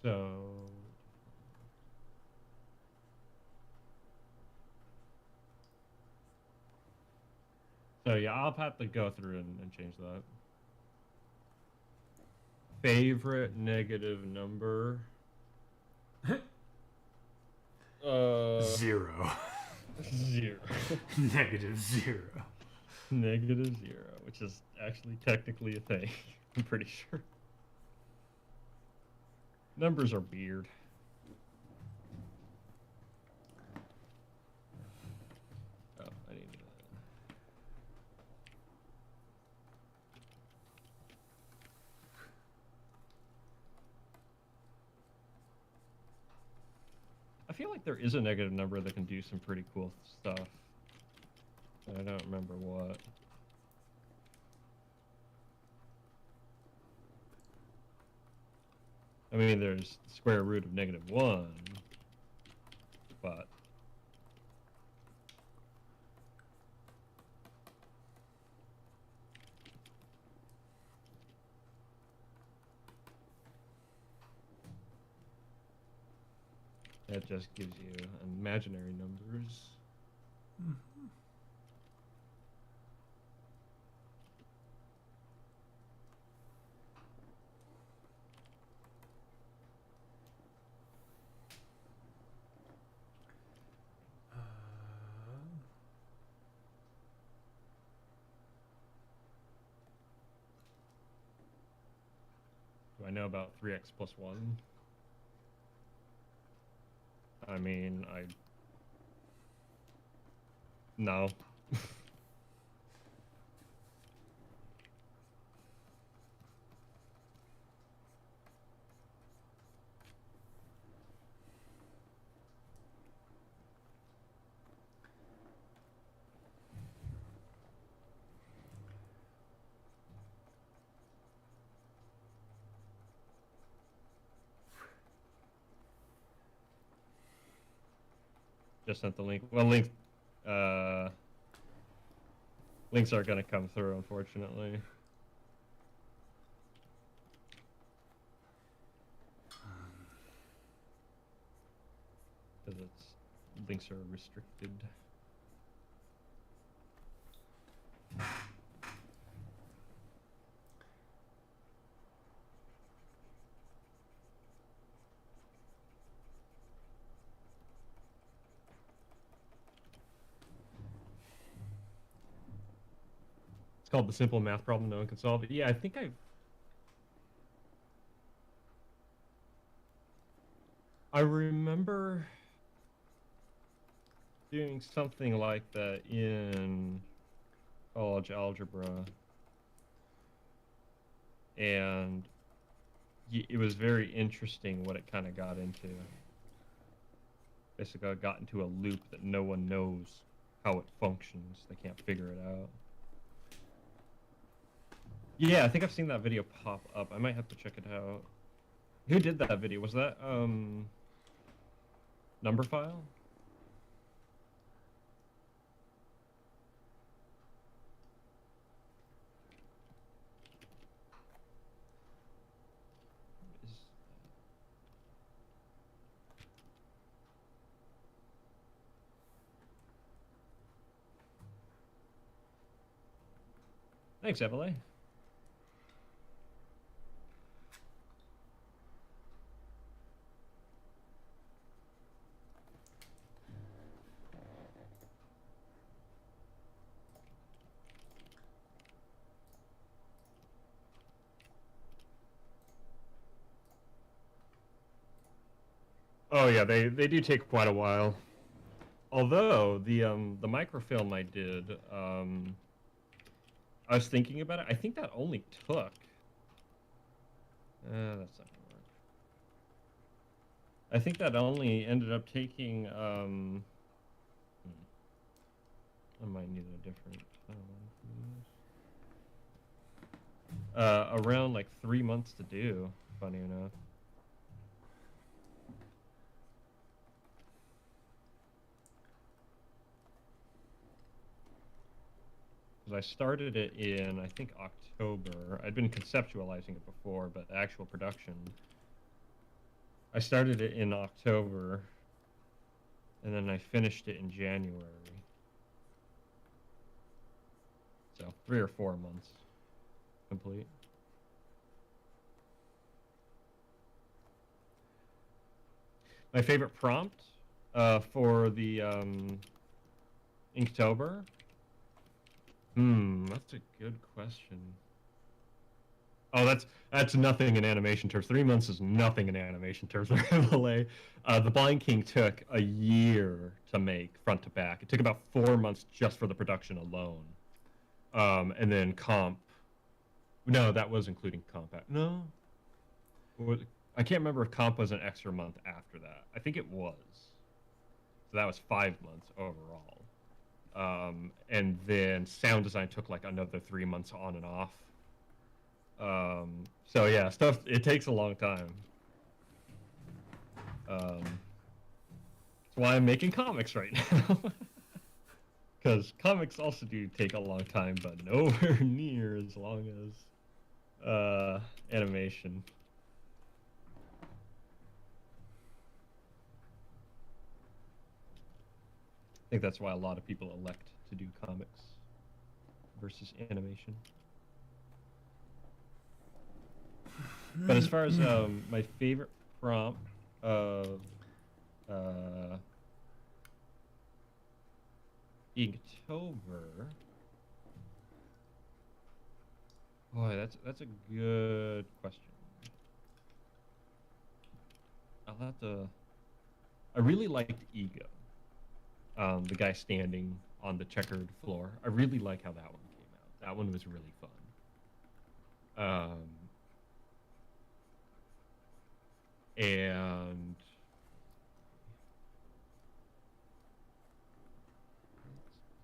So yeah, I'll have to go through and change that. Favorite negative number? 0. 0. -0. -0, which is actually technically a thing. I'm pretty sure. Numbers are weird. Oh, I need to... I feel like there is a negative number that can do some pretty cool stuff. I don't remember what. I mean, there's the square root of -1, but... that just gives you imaginary numbers. Mm-hmm. Do I know about 3x plus 1? I mean, no. Just sent the link. Well, links aren't going to come through, unfortunately. Because links are restricted. It's called the simple math problem no one can solve. Yeah, I think I remember doing something like that in college algebra, and it was very interesting what it kind of got into. Basically, I got into a loop that no one knows how it functions. They can't figure it out. Yeah, I think I've seen that video pop up. I might have to check it out. Who did that video? Was that number file? Thanks, Evelyn. Oh yeah, they do take quite a while. Although the microfilm I did, I was thinking about it. I think that only took. That's not gonna work. I think that only ended up taking. I might need a different. Around like 3 months to do. Funny enough. Because I started it in, I think, October. I'd been conceptualizing it before, but the actual production, I started it in October, and then I finished it in January. So 3 or 4 months complete. My favorite prompt for the Inktober. That's a good question. Oh, that's nothing in animation terms. 3 months is nothing in animation terms. The Blind King took a year to make front to back. It took about 4 months just for the production alone. And then comp. No, that was including comp. No, I can't remember if comp was an extra month after that. I think it was. So that was 5 months overall. And then sound design took like another 3 months on and off. So yeah, it takes a long time. That's why I'm making comics right now. Because comics also do take a long time, but nowhere near as long as animation. I think that's why a lot of people elect to do comics versus animation. But as far as my favorite prompt of Inktober, boy, that's a good question. I'll have to. I really liked Ego. The guy standing on the checkered floor. I really like how that one came out. That one was really fun. And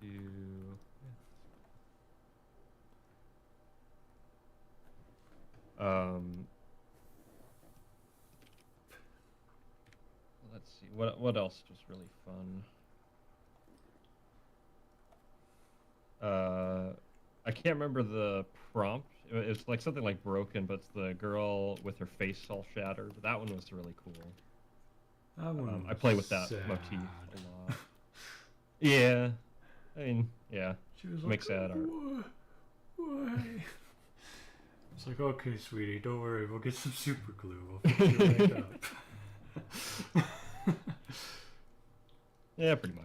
let's do. Let's see. What else was really fun? I can't remember the prompt. It's like something like broken, but it's the girl with her face all shattered. That one was really cool. I play with that motif a lot. Yeah, I mean, yeah. She was make sad art. Why? It's like, okay, sweetie, don't worry. We'll get some super glue. We'll fix you right up. Yeah, pretty much.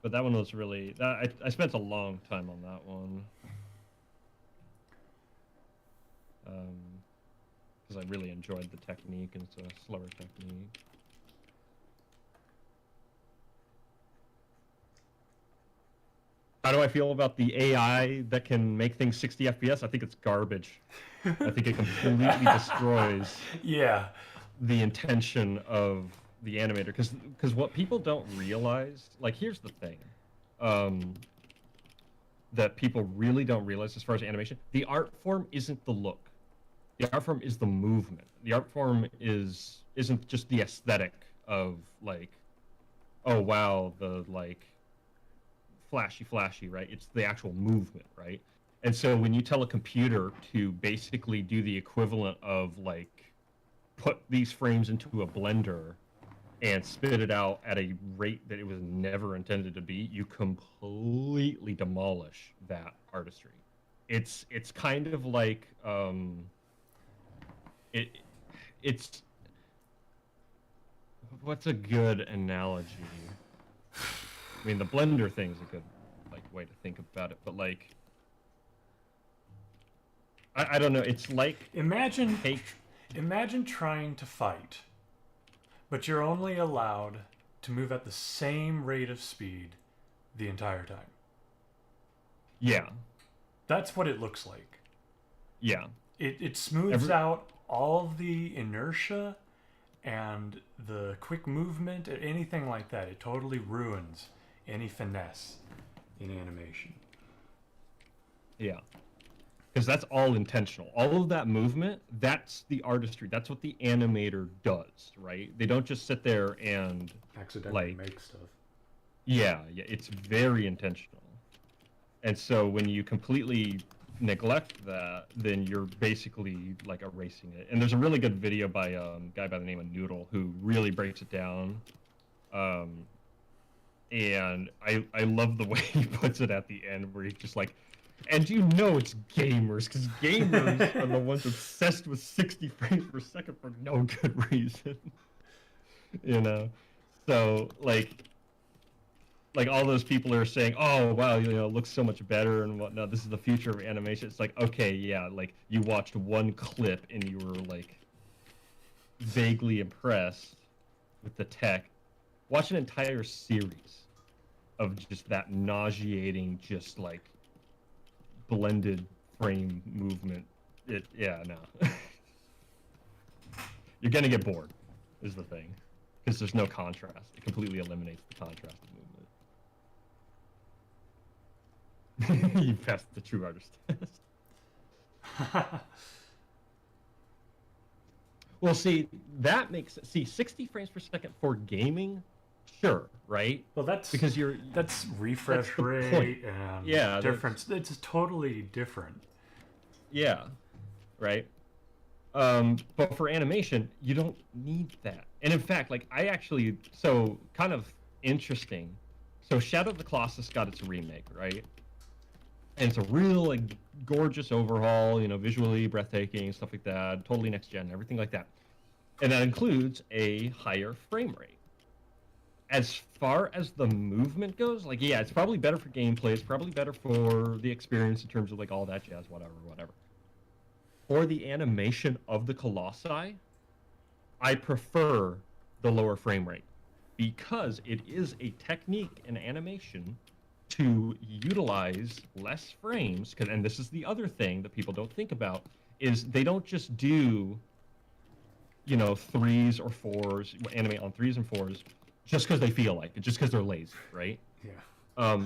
But that one was really I spent a long time on that one. Because I really enjoyed the technique, and it's a slower technique. How do I feel about the AI that can make things 60 FPS? I think it's garbage. I think it completely destroys the intention of the animator. Because what people don't realize, like, here's the thing that people really don't realize as far as animation, the art form isn't the look. The art form is the movement. The art form isn't just the aesthetic of, like, oh wow, the, like, flashy, right? It's the actual movement, right? And so when you tell a computer to basically do the equivalent of, like, put these frames into a blender and spit it out at a rate that it was never intended to be, you completely demolish that artistry. It's kind of like it it's what's a good analogy? I mean, the blender thing's a good like way to think about it, but like I don't know. It's like Imagine, take imagine trying to fight, but you're only allowed to move at the same rate of speed the entire time. yeah That's what it looks like. yeah It smooths out all of the inertia and the quick movement or anything like that. It totally ruins any finesse in animation. yeah. Because that's all intentional. All of that movement, that's the artistry. That's what the animator does, right? They don't just sit there and Accidentally like, make stuff. yeah, it's very intentional. And so when you completely neglect that, then you're basically like erasing it. And there's a really good video by a guy by the name of Noodle who really breaks it down. And I love the way he puts it at the end where he's just like, and you know it's gamers, because gamers are the ones obsessed with 60 frames per second for no good reason. You know? So, like all those people are saying, oh, wow, you know, it looks so much better and whatnot. This is the future of animation. It's like, okay, yeah, like you watched one clip and you were like vaguely impressed with the tech. Watch an entire series of just that nauseating, just like blended frame movement. Yeah, no. You're gonna get bored, is the thing, because there's no contrast. It completely eliminates the contrast of movement. You passed the true artist test. Well, see, 60 frames per second for gaming, sure, right? Well, that's Because that's refresh that's the rate point. and Yeah, difference. It's totally different. yeah, right. But for animation, you don't need that. And in fact, like I actually, so kind of interesting. So Shadow of the Colossus got its remake, right? And it's a real like gorgeous overhaul, you know, visually breathtaking, stuff like that, totally next gen, everything like that. And that includes a higher frame rate. As far as the movement goes, like yeah, it's probably better for gameplay, it's probably better for the experience in terms of like all that jazz, whatever. For the animation of the Colossi, I prefer the lower frame rate because it is a technique in animation to utilize less frames. And this is the other thing that people don't think about is they don't just do, you know, threes or fours, animate on threes and fours, just because they feel like it, just because they're lazy, right? Yeah.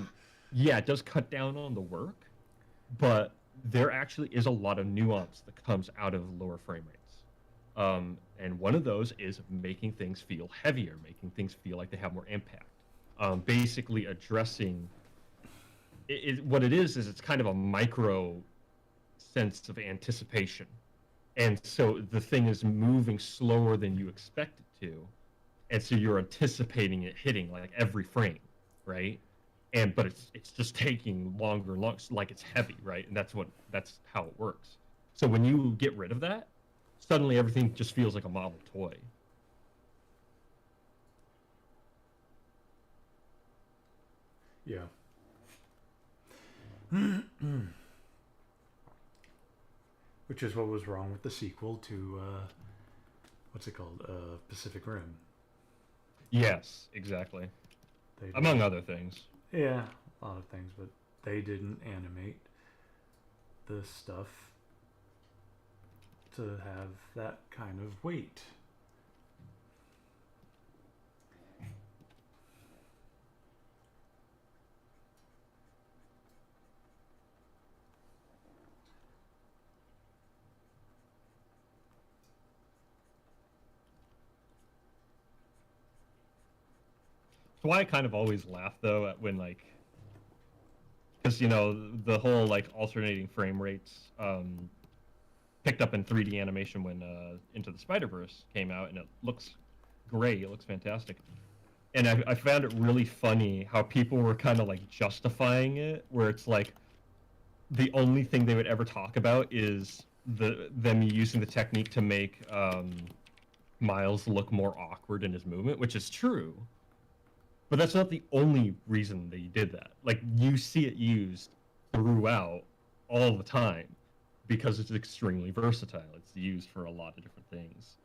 Yeah, it does cut down on the work, but there actually is a lot of nuance that comes out of lower frame rates. And one of those is making things feel heavier, making things feel like they have more impact. Basically addressing what it is it's kind of a micro sense of anticipation. And so the thing is moving slower than you expect it to. And so you're anticipating it hitting like every frame, right? But it's just taking longer and longer, like it's heavy, right? And that's how it works. So when you get rid of that, suddenly everything just feels like a model toy. Yeah. Which is what was wrong with the sequel to what's it called? Pacific Rim. Yes, exactly. They Among other things. Yeah, a lot of things, but they didn't animate the stuff to have that kind of weight. That's why I kind of always laugh though at when like, because you know the whole like alternating frame rates picked up in 3D animation when Into the Spider-Verse came out, and it looks great. It looks fantastic. And I found it really funny how people were kind of like justifying it, where it's like the only thing they would ever talk about is them using the technique to make Miles look more awkward in his movement, which is true. But that's not the only reason they did that. Like, you see it used throughout all the time because it's extremely versatile. It's used for a lot of different things.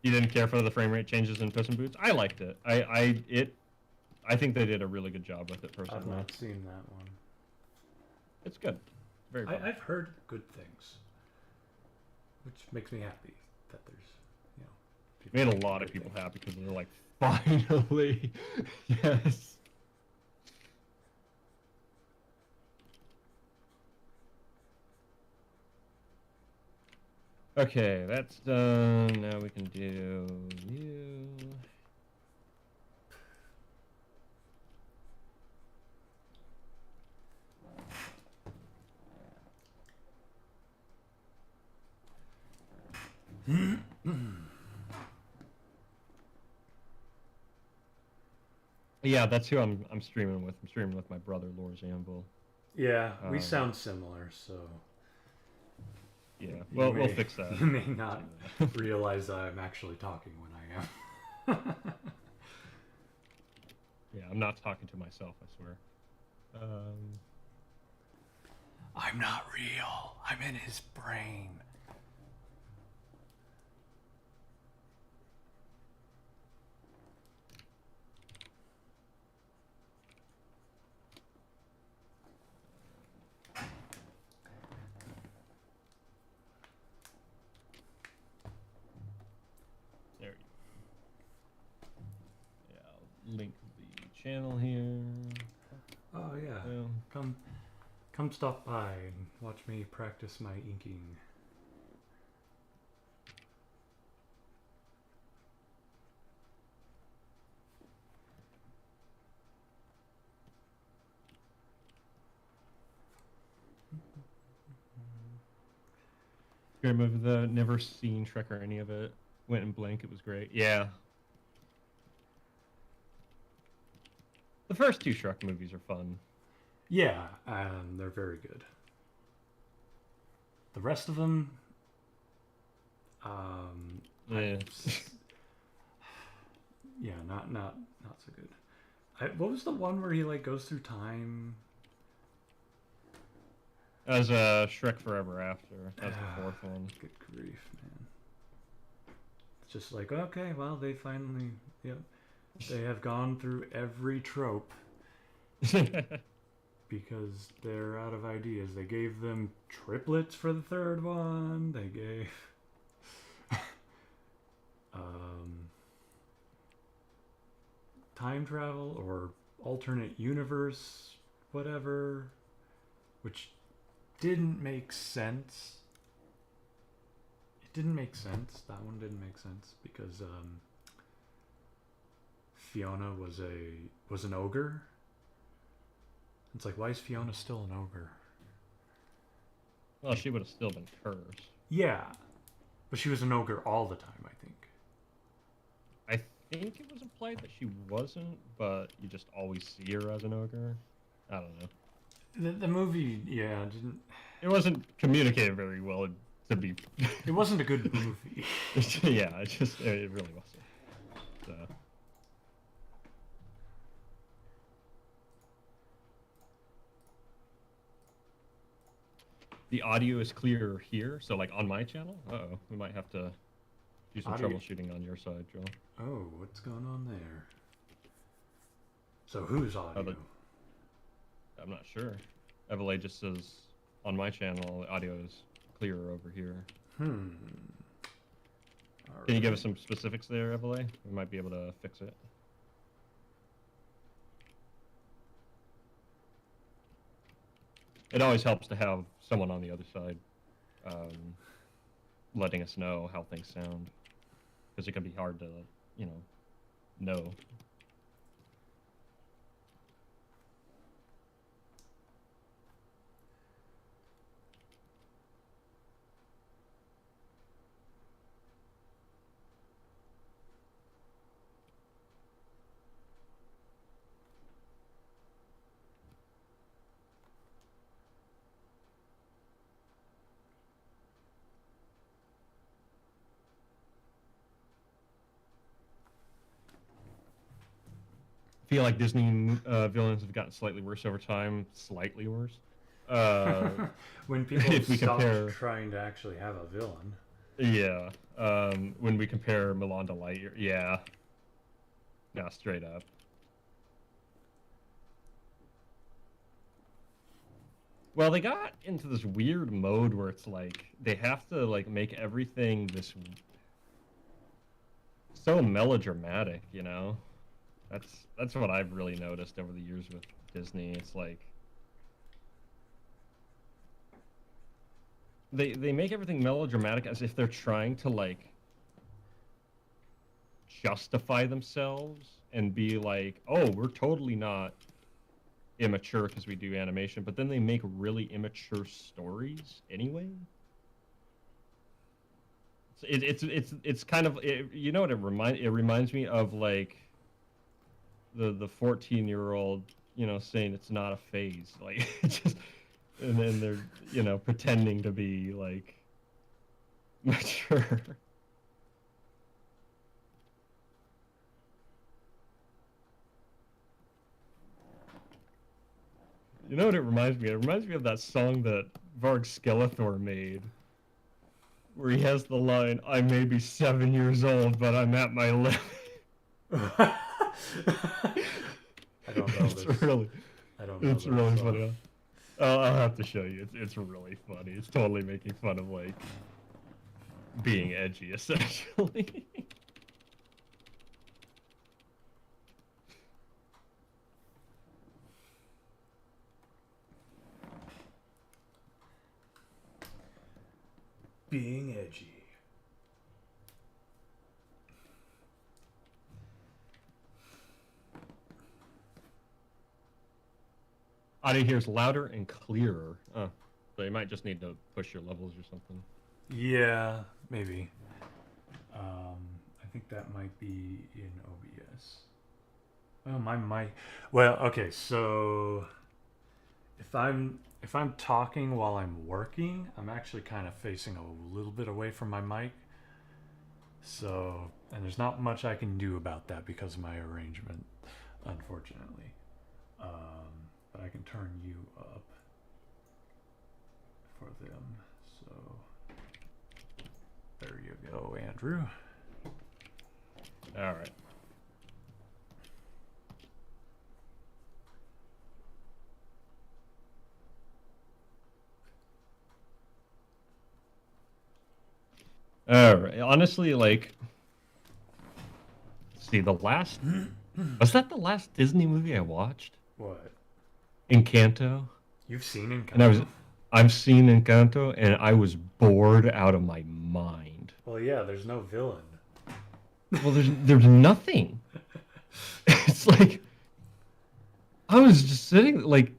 You didn't care for the frame rate changes in Puss in Boots? I liked it. I think they did a really good job with it personally. I've not seen that one. It's good. Very fun. I've heard good things, which makes me happy that there's, you know, Made a lot of people happy because they're like, finally, yes. Okay, that's done. Now we can do you. Yeah, that's who I'm streaming with. I'm streaming with my brother, Lors Anvil. Yeah, we sound similar, so. Yeah, well, we'll fix that. You may not realize that I'm actually talking when I am. Yeah, I'm not talking to myself, I swear. I'm not real. I'm in his brain. There you go. Yeah, I'll link the channel here. Oh yeah. Yeah. Come stop by and watch me practice my inking. Great movie though. Never seen Shrek or any of it. Went in blank. It was great. Yeah. The first two Shrek movies are fun. Yeah, they're very good. The rest of them, Yeah. yeah, not so good. What was the one where he like goes through time? As Shrek Forever After. That's the fourth one. Good grief, man! It's just like, okay, well, they finally, yep, they have gone through every trope. Because they're out of ideas. They gave them triplets for the third one. They gave time travel or alternate universe, whatever, which didn't make sense. It didn't make sense. That one didn't make sense because Fiona was an ogre. It's like, why is Fiona still an ogre? Well, she would have still been cursed. Yeah, but she was an ogre all the time, I think. I think it was implied that she wasn't, but you just always see her as an ogre. I don't know. The movie, yeah, didn't. It wasn't communicated very well to be. It wasn't a good movie. Yeah, it really wasn't. So. The audio is clear here, so like on my channel. Uh-oh, we might have to do some troubleshooting on your side, Joel. Oh, what's going on there? So whose audio? I'm not sure. Evela just says on my channel the audio is clearer over here. Can you give us some specifics there, Evela? We might be able to fix it. it always helps to have someone on the other side, letting us know how things sound, because it can be hard to, you know. I feel like Disney villains have gotten slightly worse over time, slightly worse. Uh, When people if we stopped compare, trying to actually have a villain. yeah, when we compare Milan to Lightyear, yeah, no, straight up. Well, they got into this weird mode where it's like they have to like make everything this so melodramatic, you know? That's what I've really noticed over the years with Disney. It's like they make everything melodramatic as if they're trying to like justify themselves and be like, "Oh, we're totally not immature because we do animation," but then they make really immature stories anyway. It's kind of you know what it reminds me of, like the 14-year-old, you know, saying it's not a phase, like it's just, and then they're, you know, pretending to be like mature. You know what it reminds me of? It reminds me of that song that Varg Skeletor made, where he has the line, "I may be 7 years old, but I'm at my limit." I don't know It's this. really, I don't know it's this. really funny. I'll have to show you. It's really funny. It's totally making fun of like being edgy, essentially. Being edgy. Audio here is louder and clearer. Oh, so you might just need to push your levels or something. Yeah, maybe. I think that might be in OBS. Oh, my mic. Well, okay, so if I'm talking while I'm working, I'm actually kind of facing a little bit away from my mic. So, and there's not much I can do about that because of my arrangement, unfortunately. But I can turn you up for them. So, there you go, Andrew. All right. All right. Honestly, like, let's see, the last was that the last Disney movie I watched? What? Encanto. You've seen And Encanto? I've seen Encanto, and I was bored out of my mind. Well, yeah, there's no villain. Well, there's nothing. It's like I was just sitting like,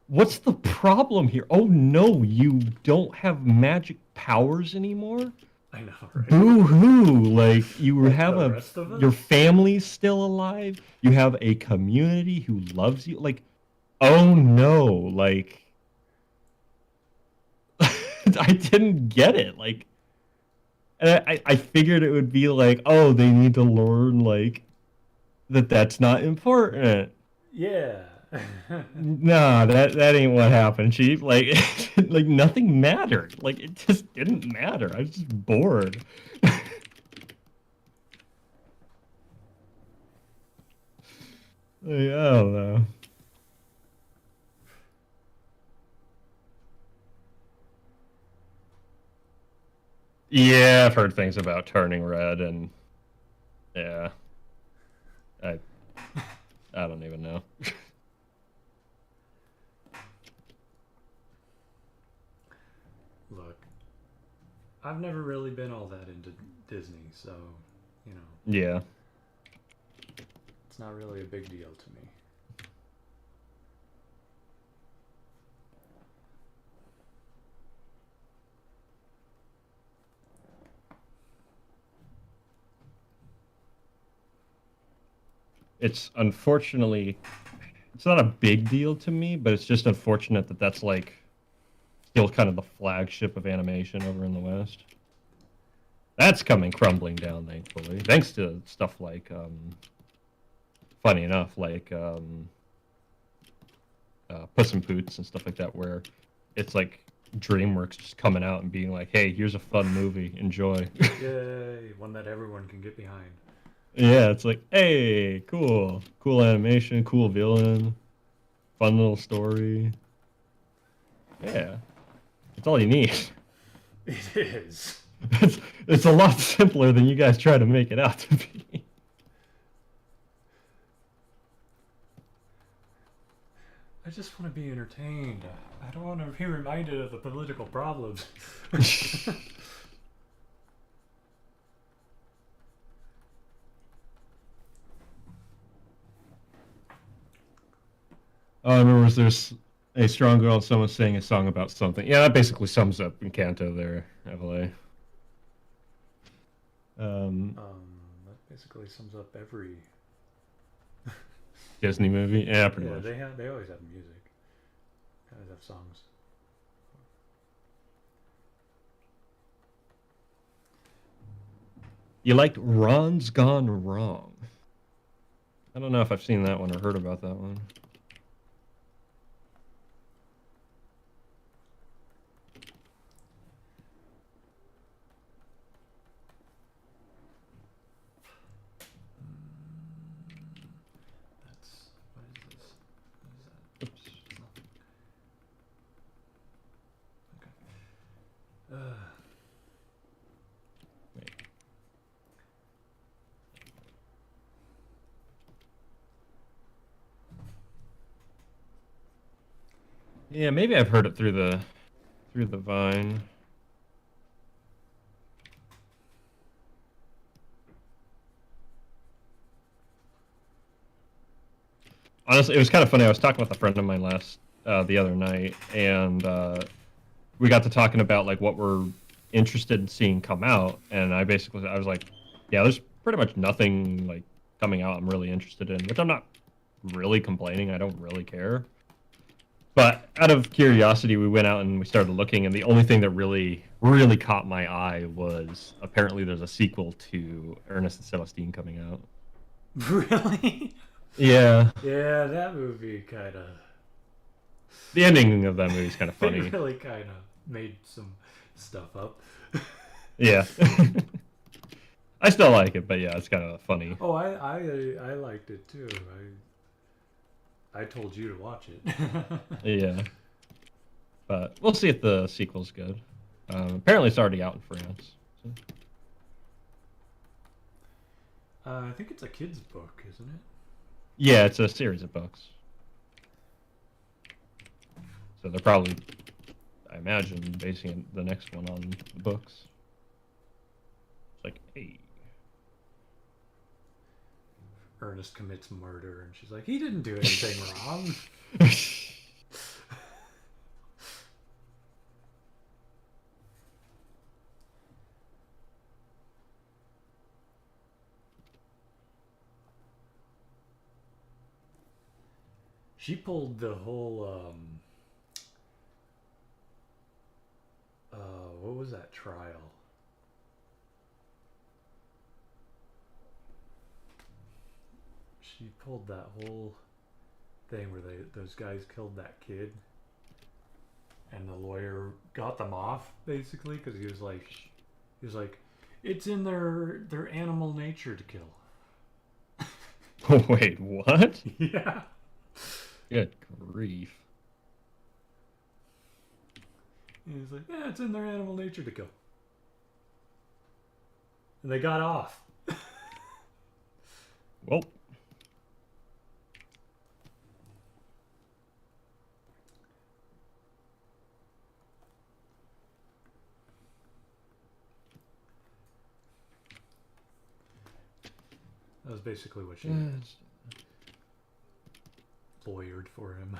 what's the problem here? Oh no, you don't have magic powers anymore? I know, right? Boo hoo! Like you Like have the rest of your us? family's still alive. You have a community who loves you. Like, oh no, like I didn't get it. Like, and I figured it would be like, oh, they need to learn like that's not important. Yeah. Nah, that ain't what happened. She like like nothing mattered. Like it just didn't matter. I was just bored. Like, I don't know. Yeah, I've heard things about turning red, and yeah, I I don't even know. I've never really been all that into Disney, so you know, Yeah. it's not really a big deal to me. It's unfortunately, it's not a big deal to me, but it's just unfortunate that that's like still kind of the flagship of animation over in the West. That's coming crumbling down, thankfully, thanks to stuff like, funny enough, like Puss in Boots and stuff like that, where it's like DreamWorks just coming out and being like, "Hey, here's a fun movie, enjoy." Yay! One that everyone can get behind. Yeah, it's like, "Hey, cool, cool animation, cool villain, fun little story." Yeah, that's all you need. It is. It's a lot simpler than you guys try to make it out to be. I just want to be entertained. I don't want to be reminded of the political problems. Oh, I remember there's a strong girl and someone sang a song about something. Yeah, that basically sums up Encanto there, Evelyn. Um, That basically sums up every. Disney movie? Yeah, pretty Yeah, much. they always have music. They always have songs. You liked Ron's Gone Wrong. I don't know if I've seen that one or heard about that one. That's what is this? What is that? Oops. It's nothing. Okay. Wait. Yeah, maybe I've heard it through the Vine. Honestly, it was kind of funny. I was talking with a friend of mine the other night, and we got to talking about like what we're interested in seeing come out, and I was like, yeah, there's pretty much nothing like coming out I'm really interested in, which I'm not really complaining. I don't really care. But out of curiosity, we went out and we started looking, and the only thing that really, really caught my eye was apparently there's a sequel to Ernest and Celestine coming out. Really? Yeah, Yeah, that movie kind of. the ending of that movie is kind of They funny. really kind of made some stuff up. Yeah. I still like it, but yeah, it's kind of funny. Oh, I liked it too. I told you to watch it. Yeah. But we'll see if the sequel's good. Apparently, it's already out in France. So. I think it's a kid's book, isn't it? Yeah, it's a series of books. So they're probably, I imagine, basing the next one on the books. It's like, hey. Ernest commits murder, and she's like, he didn't do anything wrong. She pulled the whole, what was that trial? She pulled that whole thing where those guys killed that kid, and the lawyer got them off basically because he was like, it's in their animal nature to kill. Wait, what? Yeah. Good grief. And he's like, yeah, it's in their animal nature to kill. And they got off. Well, That was basically what she lawyered for him.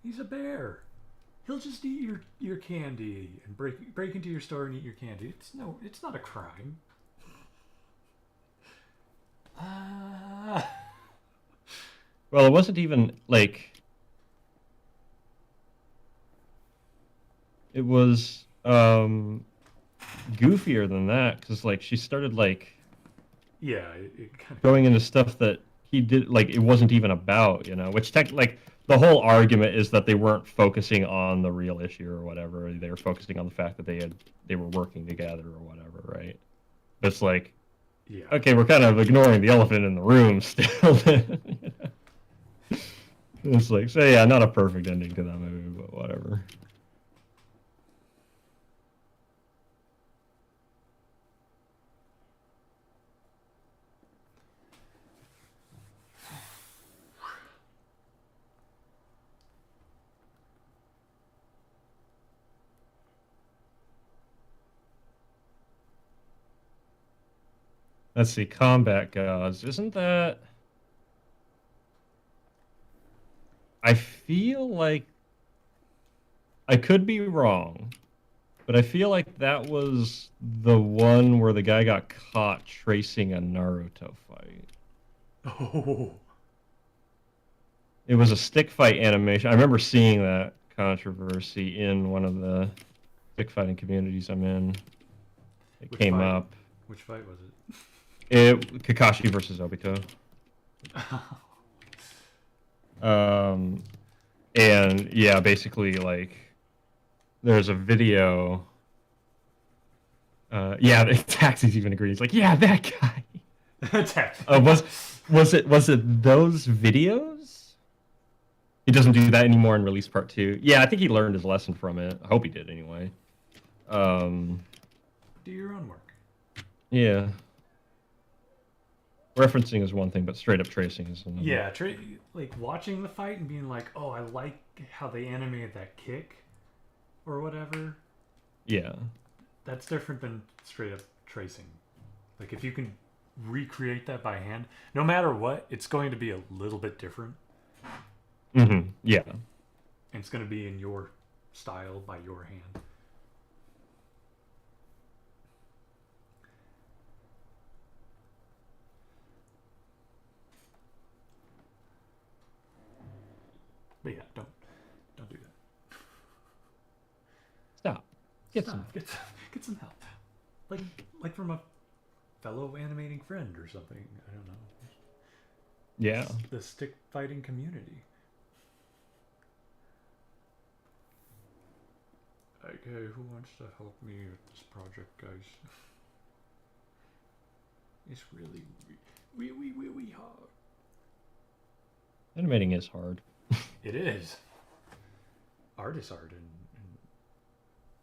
He's a bear. He'll just eat your candy and break into your store and eat your candy. It's not a crime. Well, it wasn't even like it was goofier than that because like she started like it kind of going into stuff that he did like it wasn't even about, which like the whole argument is that they weren't focusing on the real issue or whatever. They were focusing on the fact that they were working together or whatever, right? But it's like, okay, we're kind of ignoring the elephant in the room still. It's like, so yeah, not a perfect ending to that movie, but whatever. Let's see, combat gods. Isn't that... I feel like... I could be wrong, but I feel like that was the one where the guy got caught tracing a Naruto fight. Oh. It was a stick fight animation. I remember seeing that controversy in one of the stick fighting communities I'm in. It came up. Which fight was it? Kakashi versus Obito. And yeah, basically like there's a video. Yeah, Taxi's even agreed. He's like, yeah, that guy. Taxi. Was it those videos? He doesn't do that anymore in Release Part 2. Yeah, I think he learned his lesson from it. I hope he did anyway. Do your own work. Yeah. Referencing is one thing, but straight up tracing is another. Yeah, like watching the fight and being like, oh, I like how they animated that kick or whatever. Yeah. That's different than straight up tracing. Like if you can recreate that by hand, no matter what, it's going to be a little bit different. Mm-hmm. Yeah. And it's going to be in your style by your hand. But yeah, don't do that. Stop. Get some help. Like from a fellow animating friend or something. I don't know. Yeah. The stick fighting community. Like, hey, who wants to help me with this project, guys? It's really hard. Animating is hard. It is. Art is art in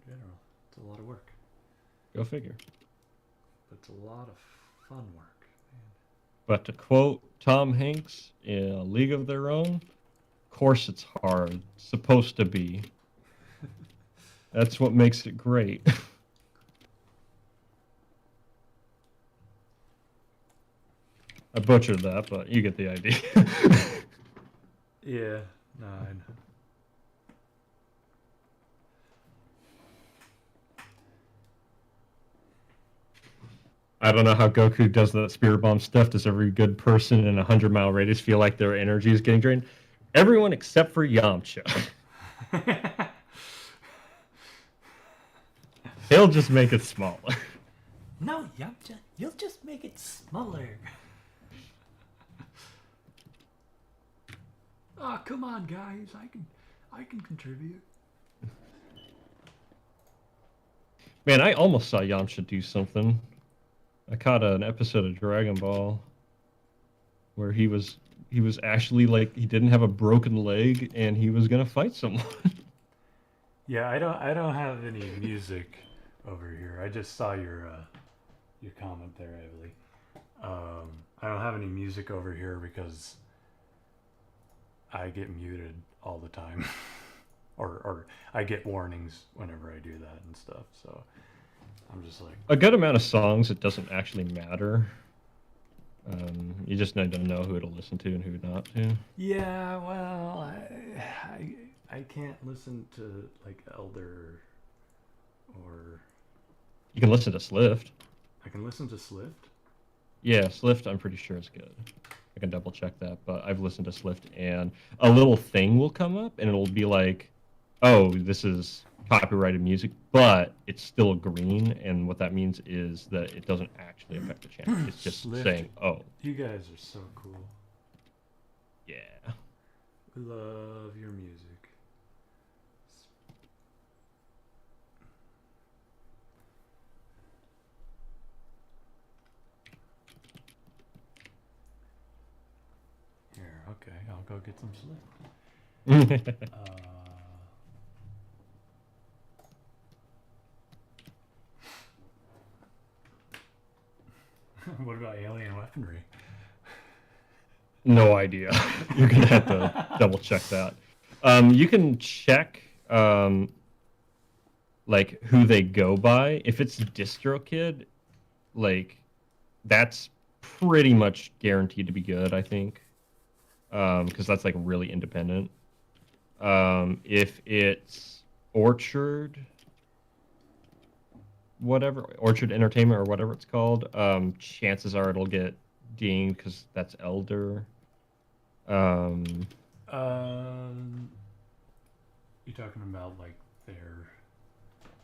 general. It's a lot of work. Go figure. But it's a lot of fun work, man. But to quote Tom Hanks in A League of Their Own, of course it's hard. It's supposed to be. That's what makes it great. I butchered that, but you get the idea. Yeah, no, I know. I don't know how Goku does that spirit bomb stuff. Does every good person in a 100-mile radius feel like their energy is getting drained? Everyone except for Yamcha. He'll just make it smaller. No, Yamcha, you'll just make it smaller. Oh, come on, guys. I can contribute. Man, I almost saw Yamcha do something. I caught an episode of Dragon Ball where he was actually like he didn't have a broken leg and he was gonna fight someone. Yeah, I don't have any music over here. I just saw your comment there, Emily. I don't have any music over here because I get muted all the time, or I get warnings whenever I do that and stuff. So I'm just like, A good amount of songs, it doesn't actually matter. You just need to know who to listen to and who not to. yeah, well, I can't listen to like Elder, or You can listen to Slift. I can listen to Slift. Yeah, Slift, I'm pretty sure it's good. I can double check that, but I've listened to Slift, and a little thing will come up, and it'll be like, oh, this is copyrighted music, but it's still green, and what that means is that it doesn't actually affect the channel. It's just Slift. saying, oh, You guys are so cool. yeah. We love your music. Here, okay, I'll go get some Slift. What about alien weaponry? No idea. You're gonna have to double check that. You can check like who they go by. If it's DistroKid, like that's pretty much guaranteed to be good, I think, because that's like really independent. If it's Orchard, Orchard Entertainment or whatever it's called, chances are it'll get dinged because that's Elder. You talking about like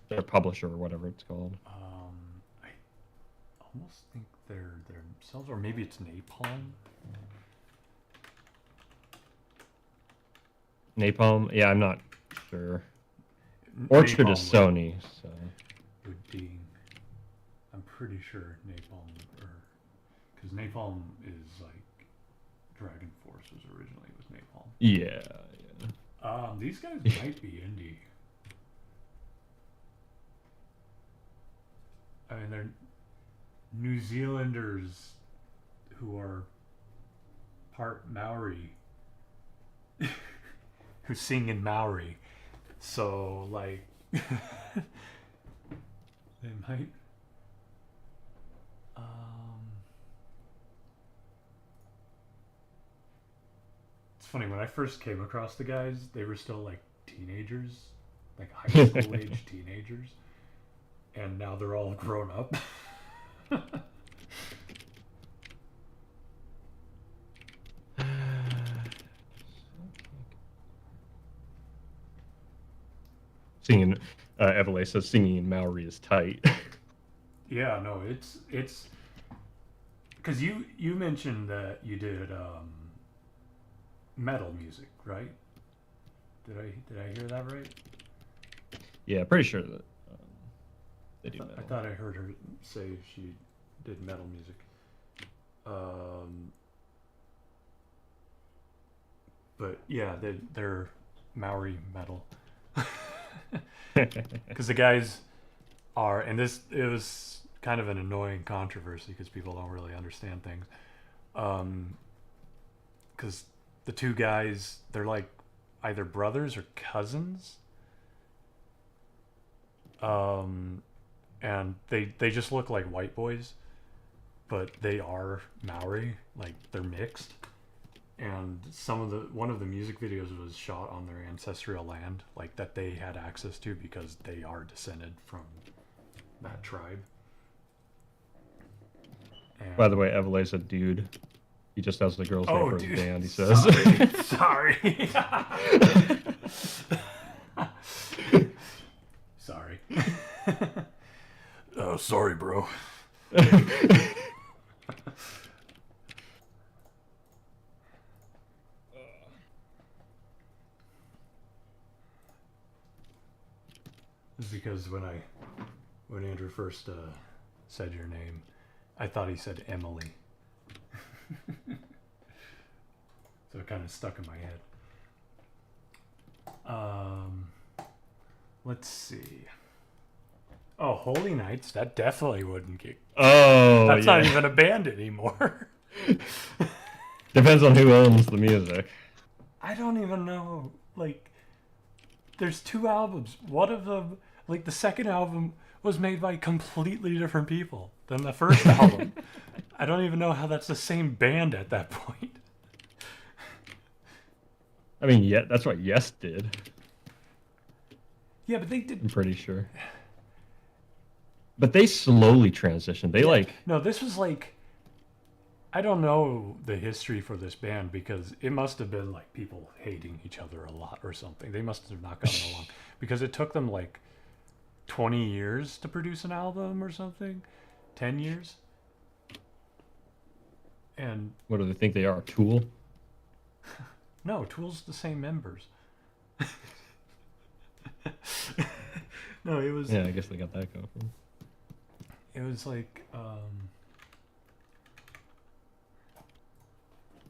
their publisher or whatever it's called. I almost think they're themselves, or maybe it's Napalm. Napalm? Yeah, I'm not sure. Orchard is Sony, so. Would be, I'm pretty sure Napalm, or because Napalm is like Dragon Force was originally with Napalm. Yeah. These guys might be indie. I mean, they're New Zealanders who are part Maori, who sing in Maori. So, like, they might. It's funny, when I first came across the guys, they were still like teenagers, like high school age teenagers. And now they're all grown up. Singing, Evele says singing in Maori is tight. Yeah, no, it's because you mentioned that you did metal music, right? Did I hear that right? Yeah, pretty sure that they do metal. I thought I heard her say she did metal music. But yeah, they're Maori metal. Because the guys are, and it was kind of an annoying controversy because people don't really understand things. Because the two guys, they're like either brothers or cousins. And they just look like white boys, but they are Maori, like they're mixed. And one of the music videos was shot on their ancestral land, like that they had access to because they are descended from that tribe. And By the way, Evele's a dude. He just has the girl's name for his band, he says. Sorry. Sorry. Oh, sorry, bro. This is because when Andrew first said your name, I thought he said Emily. So it kind of stuck in my head. Let's see. Oh, Holy Knights, that definitely wouldn't get... Oh, That's not even a band anymore. Depends on who owns the music. I don't even know. Like, there's 2 albums. One of them, Like, the second album was made by completely different people than the first album. I don't even know how that's the same band at that point. I mean, yeah, that's what Yes did. Yeah, but they did. I'm pretty sure. But they slowly transitioned. They No, this was like, I don't know the history for this band because it must have been like people hating each other a lot or something. They must have not gotten along because it took them like 20 years to produce an album or something. 10 years. And what do they think they are? Tool? no, Tool's the same members. No, it was. Yeah, I guess they got that going from. It was like,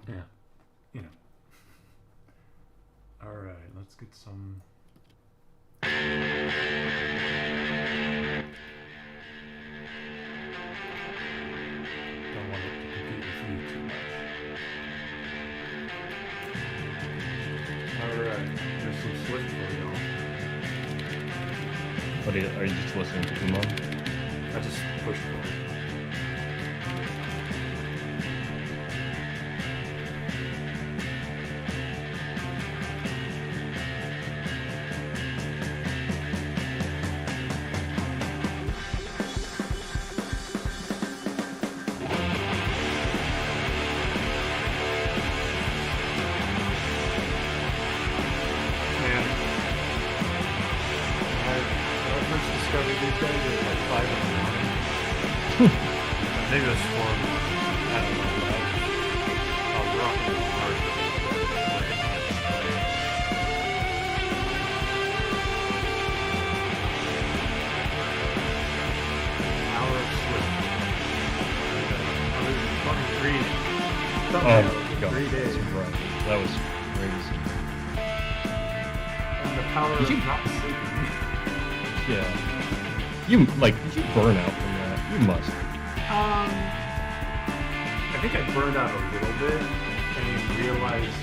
yeah, you know. All right, let's get some. Don't want it to compete with you too much. All right, there's some Swift for y'all. What are you just listening to them on? I just pushed for it. Maybe that's for, I don't know, rock and hard. Hour of Swift. 123. Oh, God. 3 days. That's right. That was crazy. And the power Did of you- not sleeping. Yeah. Did you burn out from that? You must. I think I burned out a little bit and realized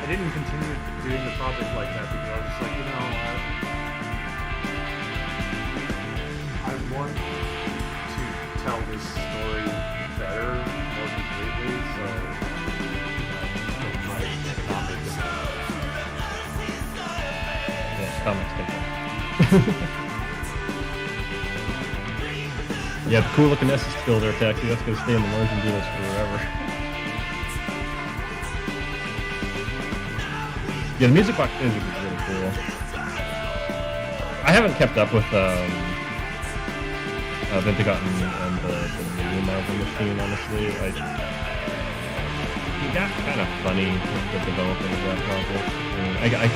I didn't continue doing the project like that because I was just like, I want to tell this story better, more completely, so Yeah, comics take that. Yeah, the cool looking S is still there, Taxi. That's gonna stay in the margin deals forever. Yeah, the music box music is really cool. I haven't kept up with Vintegotten and the new Marvel machine, honestly. It got kind of funny with the development of that project. I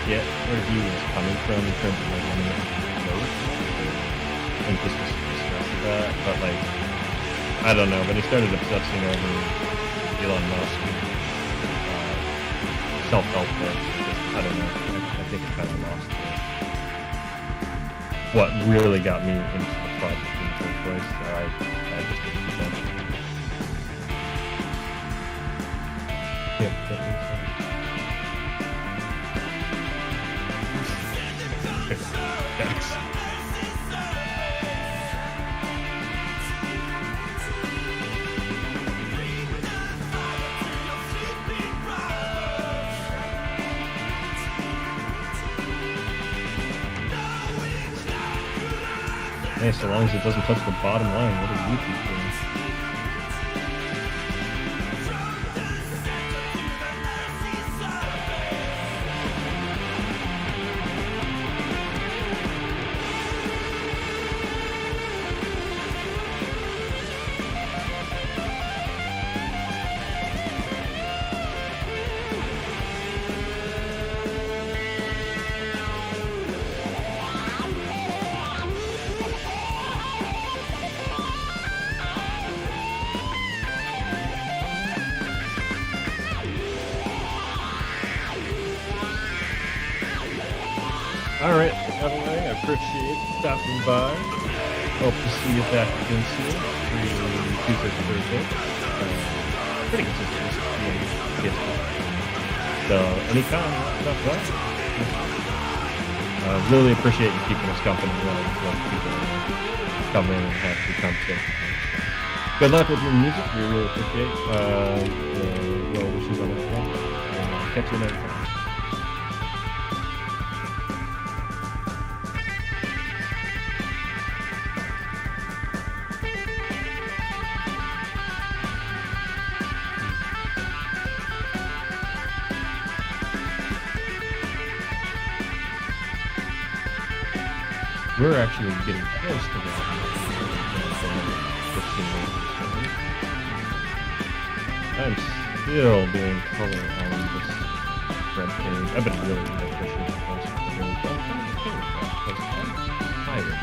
get where he was coming from in terms of like wanting it to work and just that, but like, I don't know, when he started obsessing over Elon Musk and self-help books, I don't know, I think it kind of lost what really got me into the project in the first place, so I just didn't keep up. Yeah, Thanks. Hey, so long as it doesn't touch the bottom line, what are you doing? Alright, by the way, I appreciate stopping by. Hope to see you back again soon. Tuesday to Thursday. Pretty consistent. So, anytime, stop by. Really appreciate you keeping us company while people come in and have the conversation. Good luck with your music. We really appreciate the well wishes on this one. Catch you next time. We're actually getting close to that. 15 minutes or so. I'm still doing color on this red page. I've been really pushing the post for really fun. I'm tired.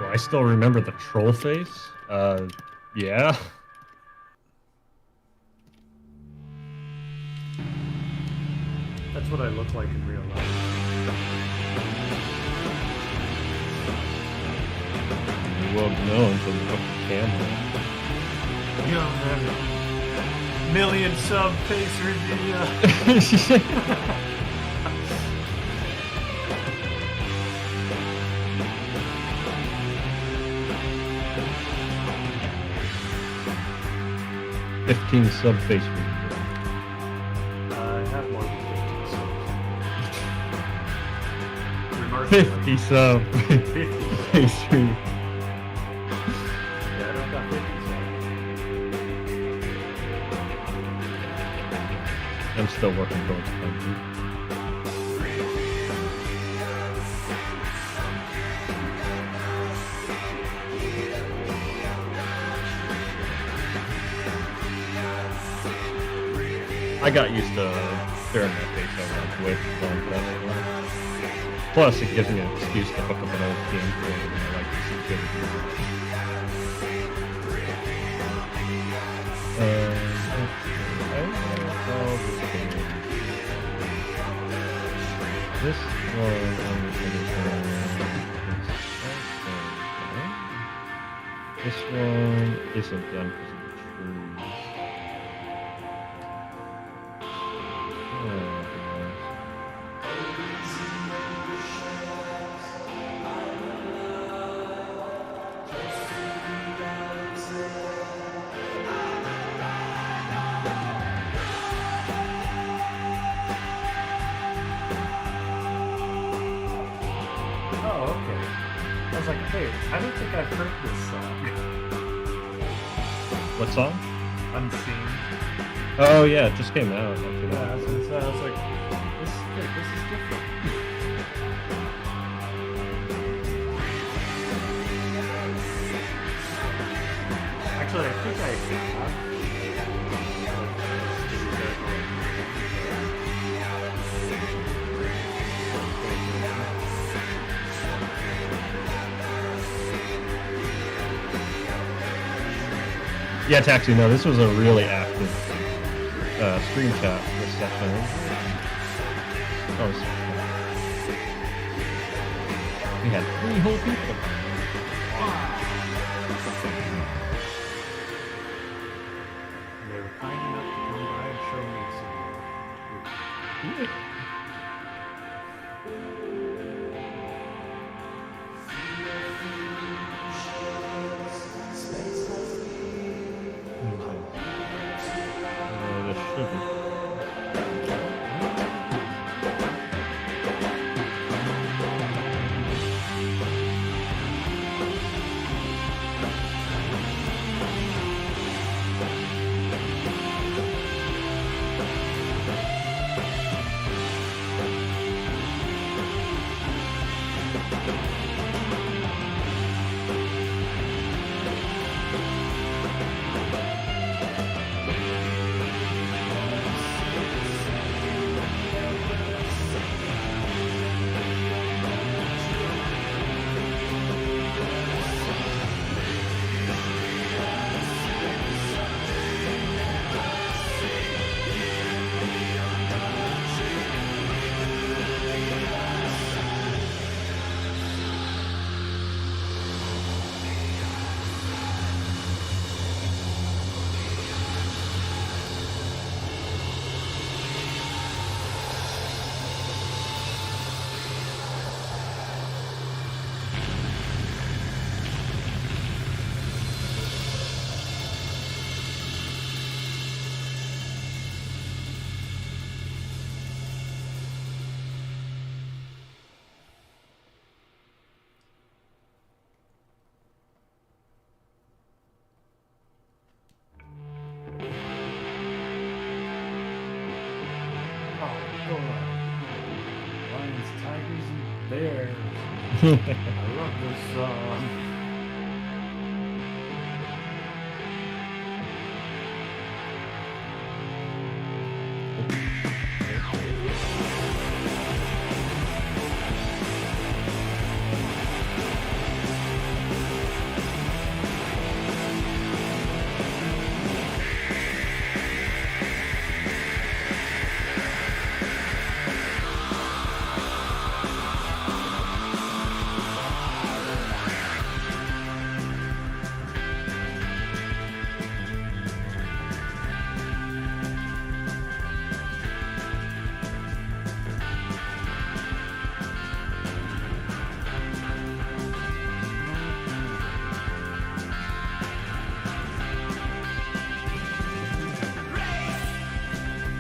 I still remember the troll face. Yeah. That's what I look like in real life. You won't know until you look at the camera. Young million sub face review. 15 sub face review. I have more than 50 subs. 50 sub 50 face review. Yeah, I don't got 50 subs. I'm still working towards 100. I got used to staring my face over on Twitch on that. Plus, it gives me an excuse to hook up an old game for it, and I like to see good reviews. This one, this one isn't done because of the trees. Oh, okay. I was like, hey, I don't think I've heard this song. What song? Unseen. Oh yeah, it just came out. Yeah, I was like, this is good. This is different. Actually, I think I have. Yeah, Taxi, no, this was a really active stream chat this session. Oh, we had 3 whole people. And they were kind enough to come by and show me some. This should be. Bears. I love this song.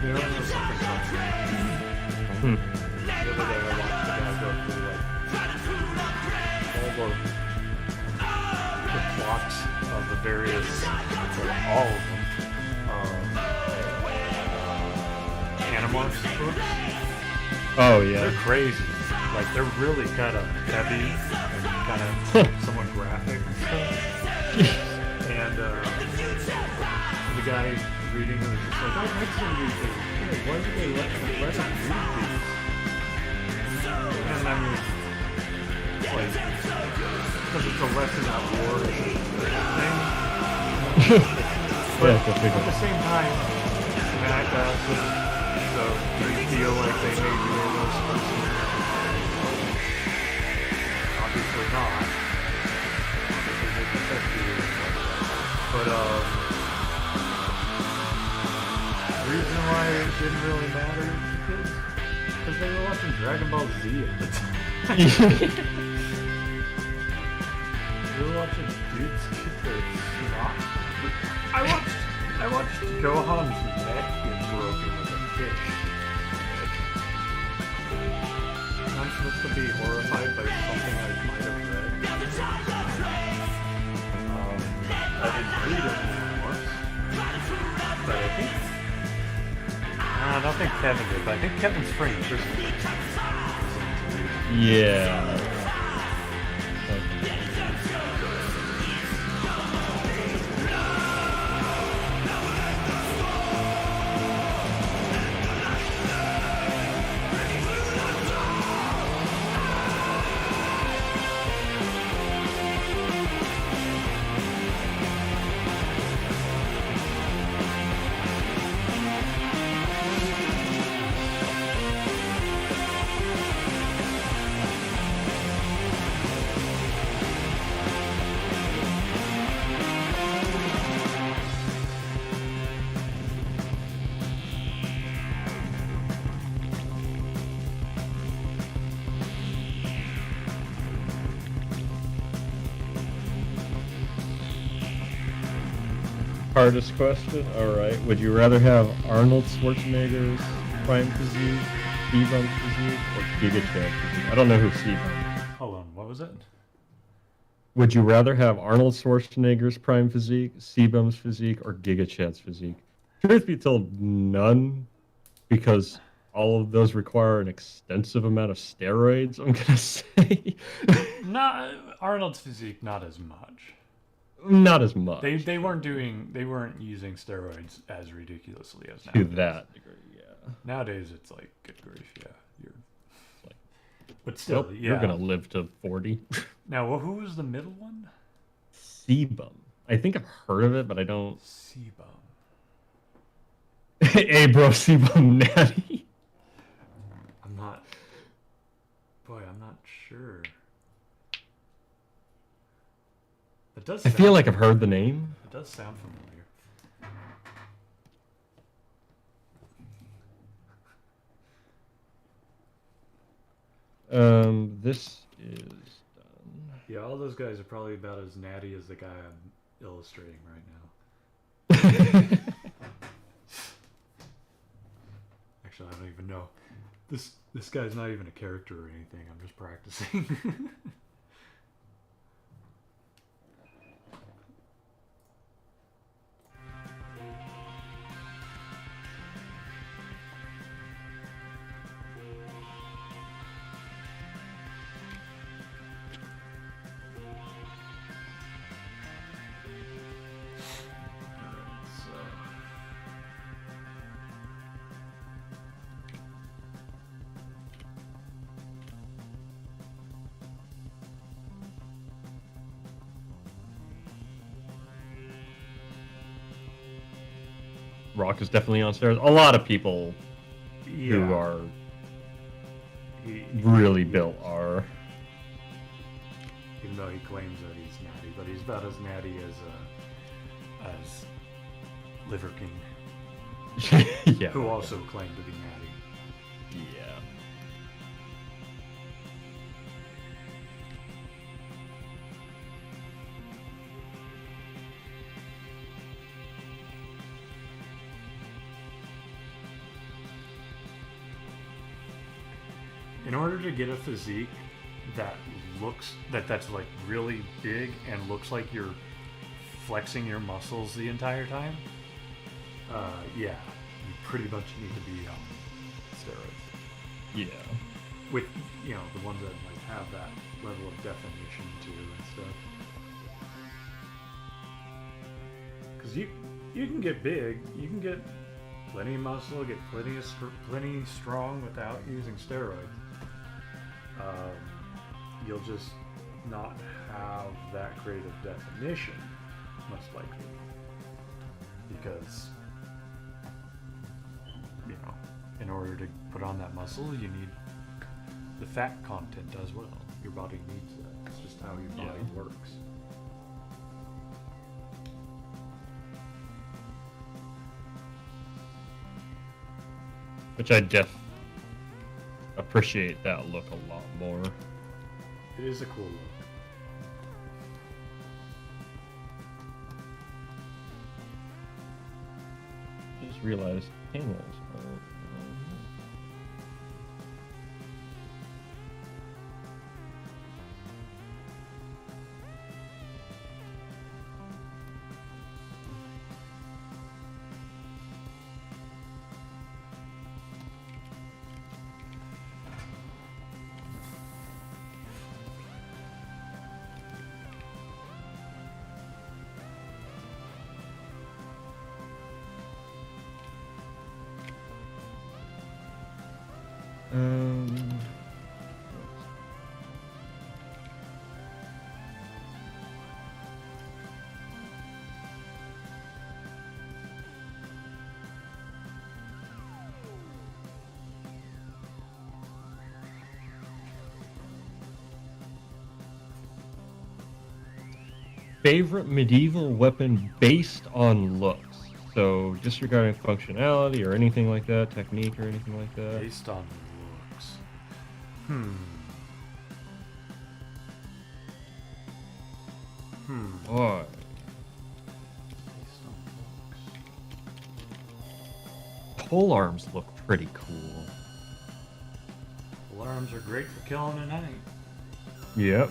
You know, there's something else. The other day I watched the guy go through like all the plots of the various, well, all of them, Animorphs books. Oh yeah. They're crazy. Like they're really kind of heavy and kind of somewhat graphic and stuff. And the guy reading them was just like, I'd like to read these. Hey, why did they let us read these? And I mean, like, because it's a lesson on war and thing. But Yeah, at the same time, Matt asked them, so do you feel like they made you a worse person? Obviously not. Obviously they protect you. But, the reason why it didn't really matter to kids, because they were watching Dragon Ball Z at the time. They were watching dudes kick their snot. I watched Gohan's neck get broken with a fish. I'm supposed to be horrified by something I might have read. I didn't read it once, but I think. I don't think Kevin did, but I think Kevin's friend Christmas. Yeah. Hardest question? Alright. Would you rather have Arnold Schwarzenegger's prime physique, C-Bum's physique, or Giga Chad's physique? I don't know who C-Bum is. Hold on, what was it? Would you rather have Arnold Schwarzenegger's prime physique, C-Bum's physique, or Giga Chad's physique? Truth be told, none, because all of those require an extensive amount of steroids, I'm gonna say. Not Arnold's physique, not as much. Not as much. They weren't using steroids as ridiculously as to nowadays. that degree, yeah. Nowadays it's like, good grief, yeah. Like, but still, nope, yeah. You're gonna live to 40. Now, well, who was the middle one? C-Bum. I think I've heard of it, but I don't. C-Bum. Hey, bro, C-Bum Natty. I'm not sure. It does. I feel like I've heard the name. It does sound familiar. This is done. Yeah, all those guys are probably about as natty as the guy I'm illustrating right now. Actually, I don't even know. This guy's not even a character or anything. I'm just practicing. Rock is definitely on steroids. A lot of people Yeah. who are He really is. built are. Even though he claims that he's natty, but he's about as natty as Liver King, Yeah. who also claimed to be natty. Yeah. In order to get a physique that that's like really big and looks like you're flexing your muscles the entire time, yeah, you pretty much need to be on steroids. Yeah. With the ones that like have that level of definition too and stuff. Because you can get big, you can get plenty of muscle, get plenty strong without using steroids. You'll just not have that great of definition, most likely, because in order to put on that muscle, you need the fat content as well. Your body needs that. It's just how your body works. Which I appreciate that look a lot more. It is a cool look. I just realized panels are. Favorite medieval weapon based on looks. So disregarding functionality or anything like that, technique or anything like that. Based on looks. Boy. Based on looks. Pole arms look pretty cool. Pole arms are great for killing a knight. Yep.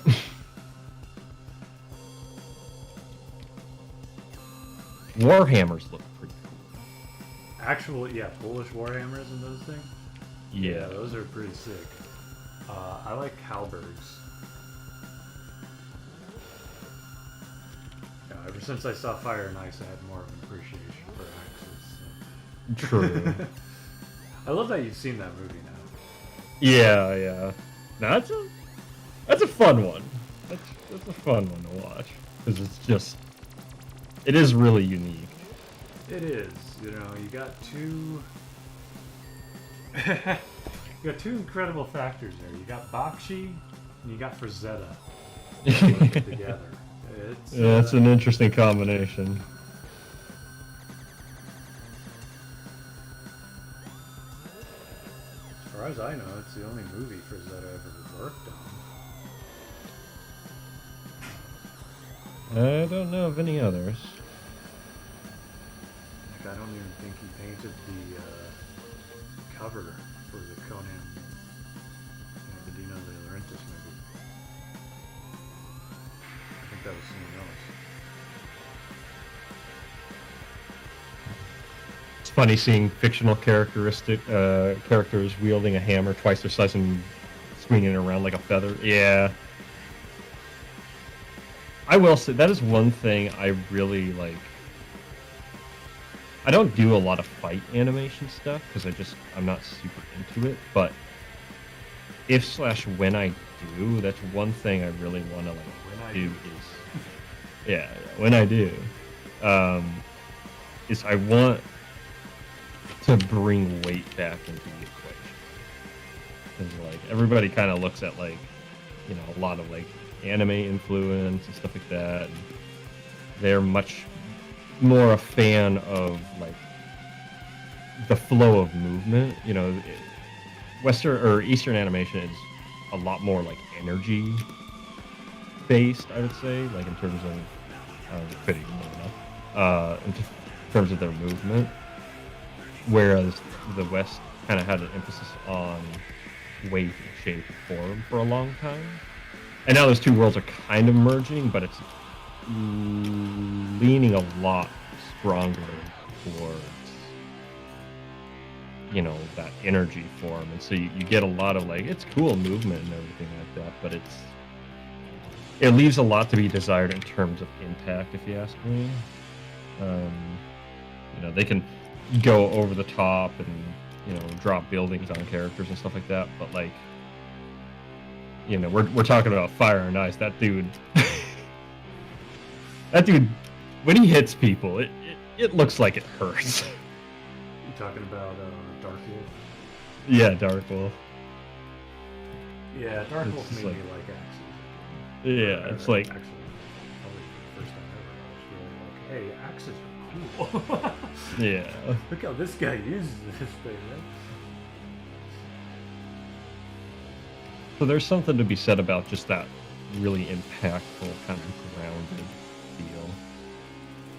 Warhammers look pretty cool. Actual, Polish warhammers and those things. Yeah. Those are pretty sick. I like halberds. Yeah, ever since I saw Fire and Ice, I had more of an appreciation for axes. So. True. I love that you've seen that movie now. Yeah. No, that's a fun one. That's a fun one to watch because it is really unique. It is. You got two. You got two incredible factors there. You got Bakshi and you got Frazetta together. It's an interesting combination. As far as I know, it's the only movie Frazetta ever worked on. I don't know of any others. I don't even think he painted the cover for the Conan, the Dino De Laurentiis movie. I think that was someone else. It's funny seeing fictional characters wielding a hammer twice their size and swinging it around like a feather. Yeah. I will say that is one thing I really like. I don't do a lot of fight animation stuff because I'm not super into it. But when I do, that's one thing I really want to do. When I do, is I want to bring weight back into the equation. Because like everybody kind of looks at like, you know, a lot of like anime influence and stuff like that. And they're much more a fan of like the flow of movement. You know, Western or Eastern animation is a lot more like energy based, I would say, like in terms of fitting enough, in terms of their movement. Whereas the West kind of had an emphasis on weight, shape, and form for a long time. And now those two worlds are kind of merging, but it's leaning a lot stronger towards, you know, that energy form. And so you get a lot of like, it's cool movement and everything like that, but it leaves a lot to be desired in terms of impact, if you ask me. You know, they can go over the top and, you know, drop buildings on characters and stuff like that, but like, you know, we're talking about Fire and Ice. That dude, that dude, when he hits people, it looks like it hurts. You talking about Dark Wolf? Yeah, Dark Wolf. Yeah, Dark It's Wolf just made like- me like Axes. Yeah, it's like, Actually, probably the first time ever, I was really like, hey, Axes are cool. yeah. Look how this guy uses this thing, right? So there's something to be said about just that really impactful kind of grounded feel.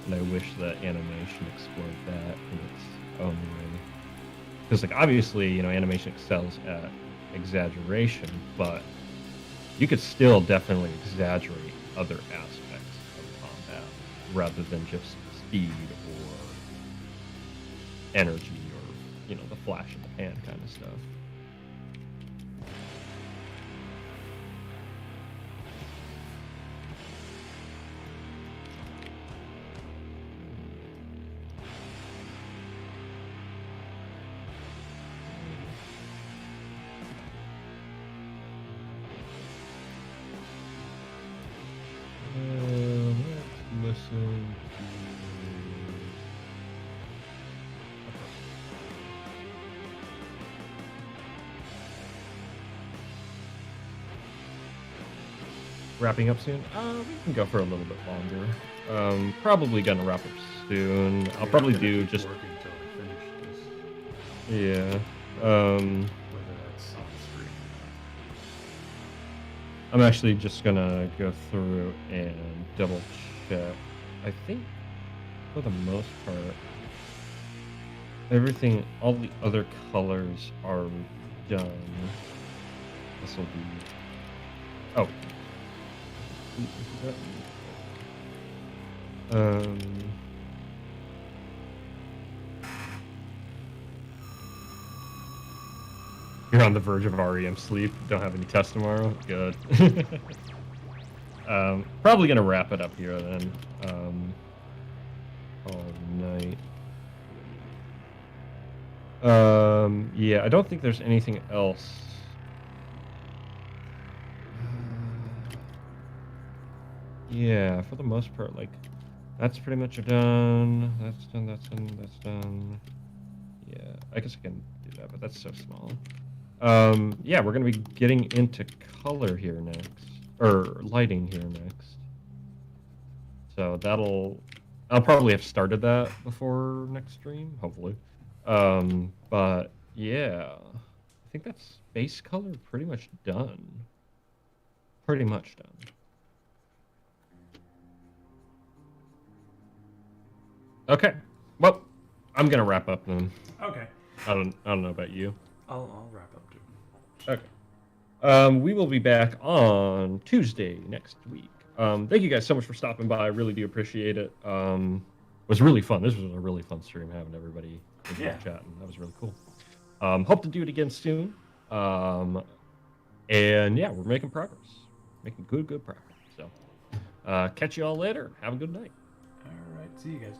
And I wish that animation explored that in its own way. Because like obviously, you know, animation excels at exaggeration, but you could still definitely exaggerate other aspects of combat rather than just speed or energy or, you know, the flash in the pan kind of stuff. Let's listen to... Wrapping up soon? We can go for a little bit longer. Probably gonna wrap up soon. I'll probably do just... working until I finish this, Yeah. whether that's on screen. I'm actually just gonna go through and double check. I think for the most part, everything, all the other colors are done. This will be. Oh. You're on the verge of REM sleep. Don't have any tests tomorrow. Good. Probably gonna wrap it up here then. All night. Yeah, I don't think there's anything else. Yeah, for the most part, like, that's pretty much done. That's done, that's done, that's done. Yeah, I guess I can do that, but that's so small. Yeah, we're gonna be getting into color here next. Or lighting here next. So I'll probably have started that before next stream, hopefully. But yeah, I think that's base color pretty much done. Pretty much done. Okay, well, I'm gonna wrap up then. Okay. I don't know about you. I'll wrap up too. Okay. We will be back on Tuesday next week. Thank you guys so much for stopping by. I really do appreciate it. It was really fun. This was a really fun stream having everybody in here chatting. That was really cool. Hope to do it again soon. And yeah, we're making progress. Making good progress. So catch you all later. Have a good night. All right. See you guys.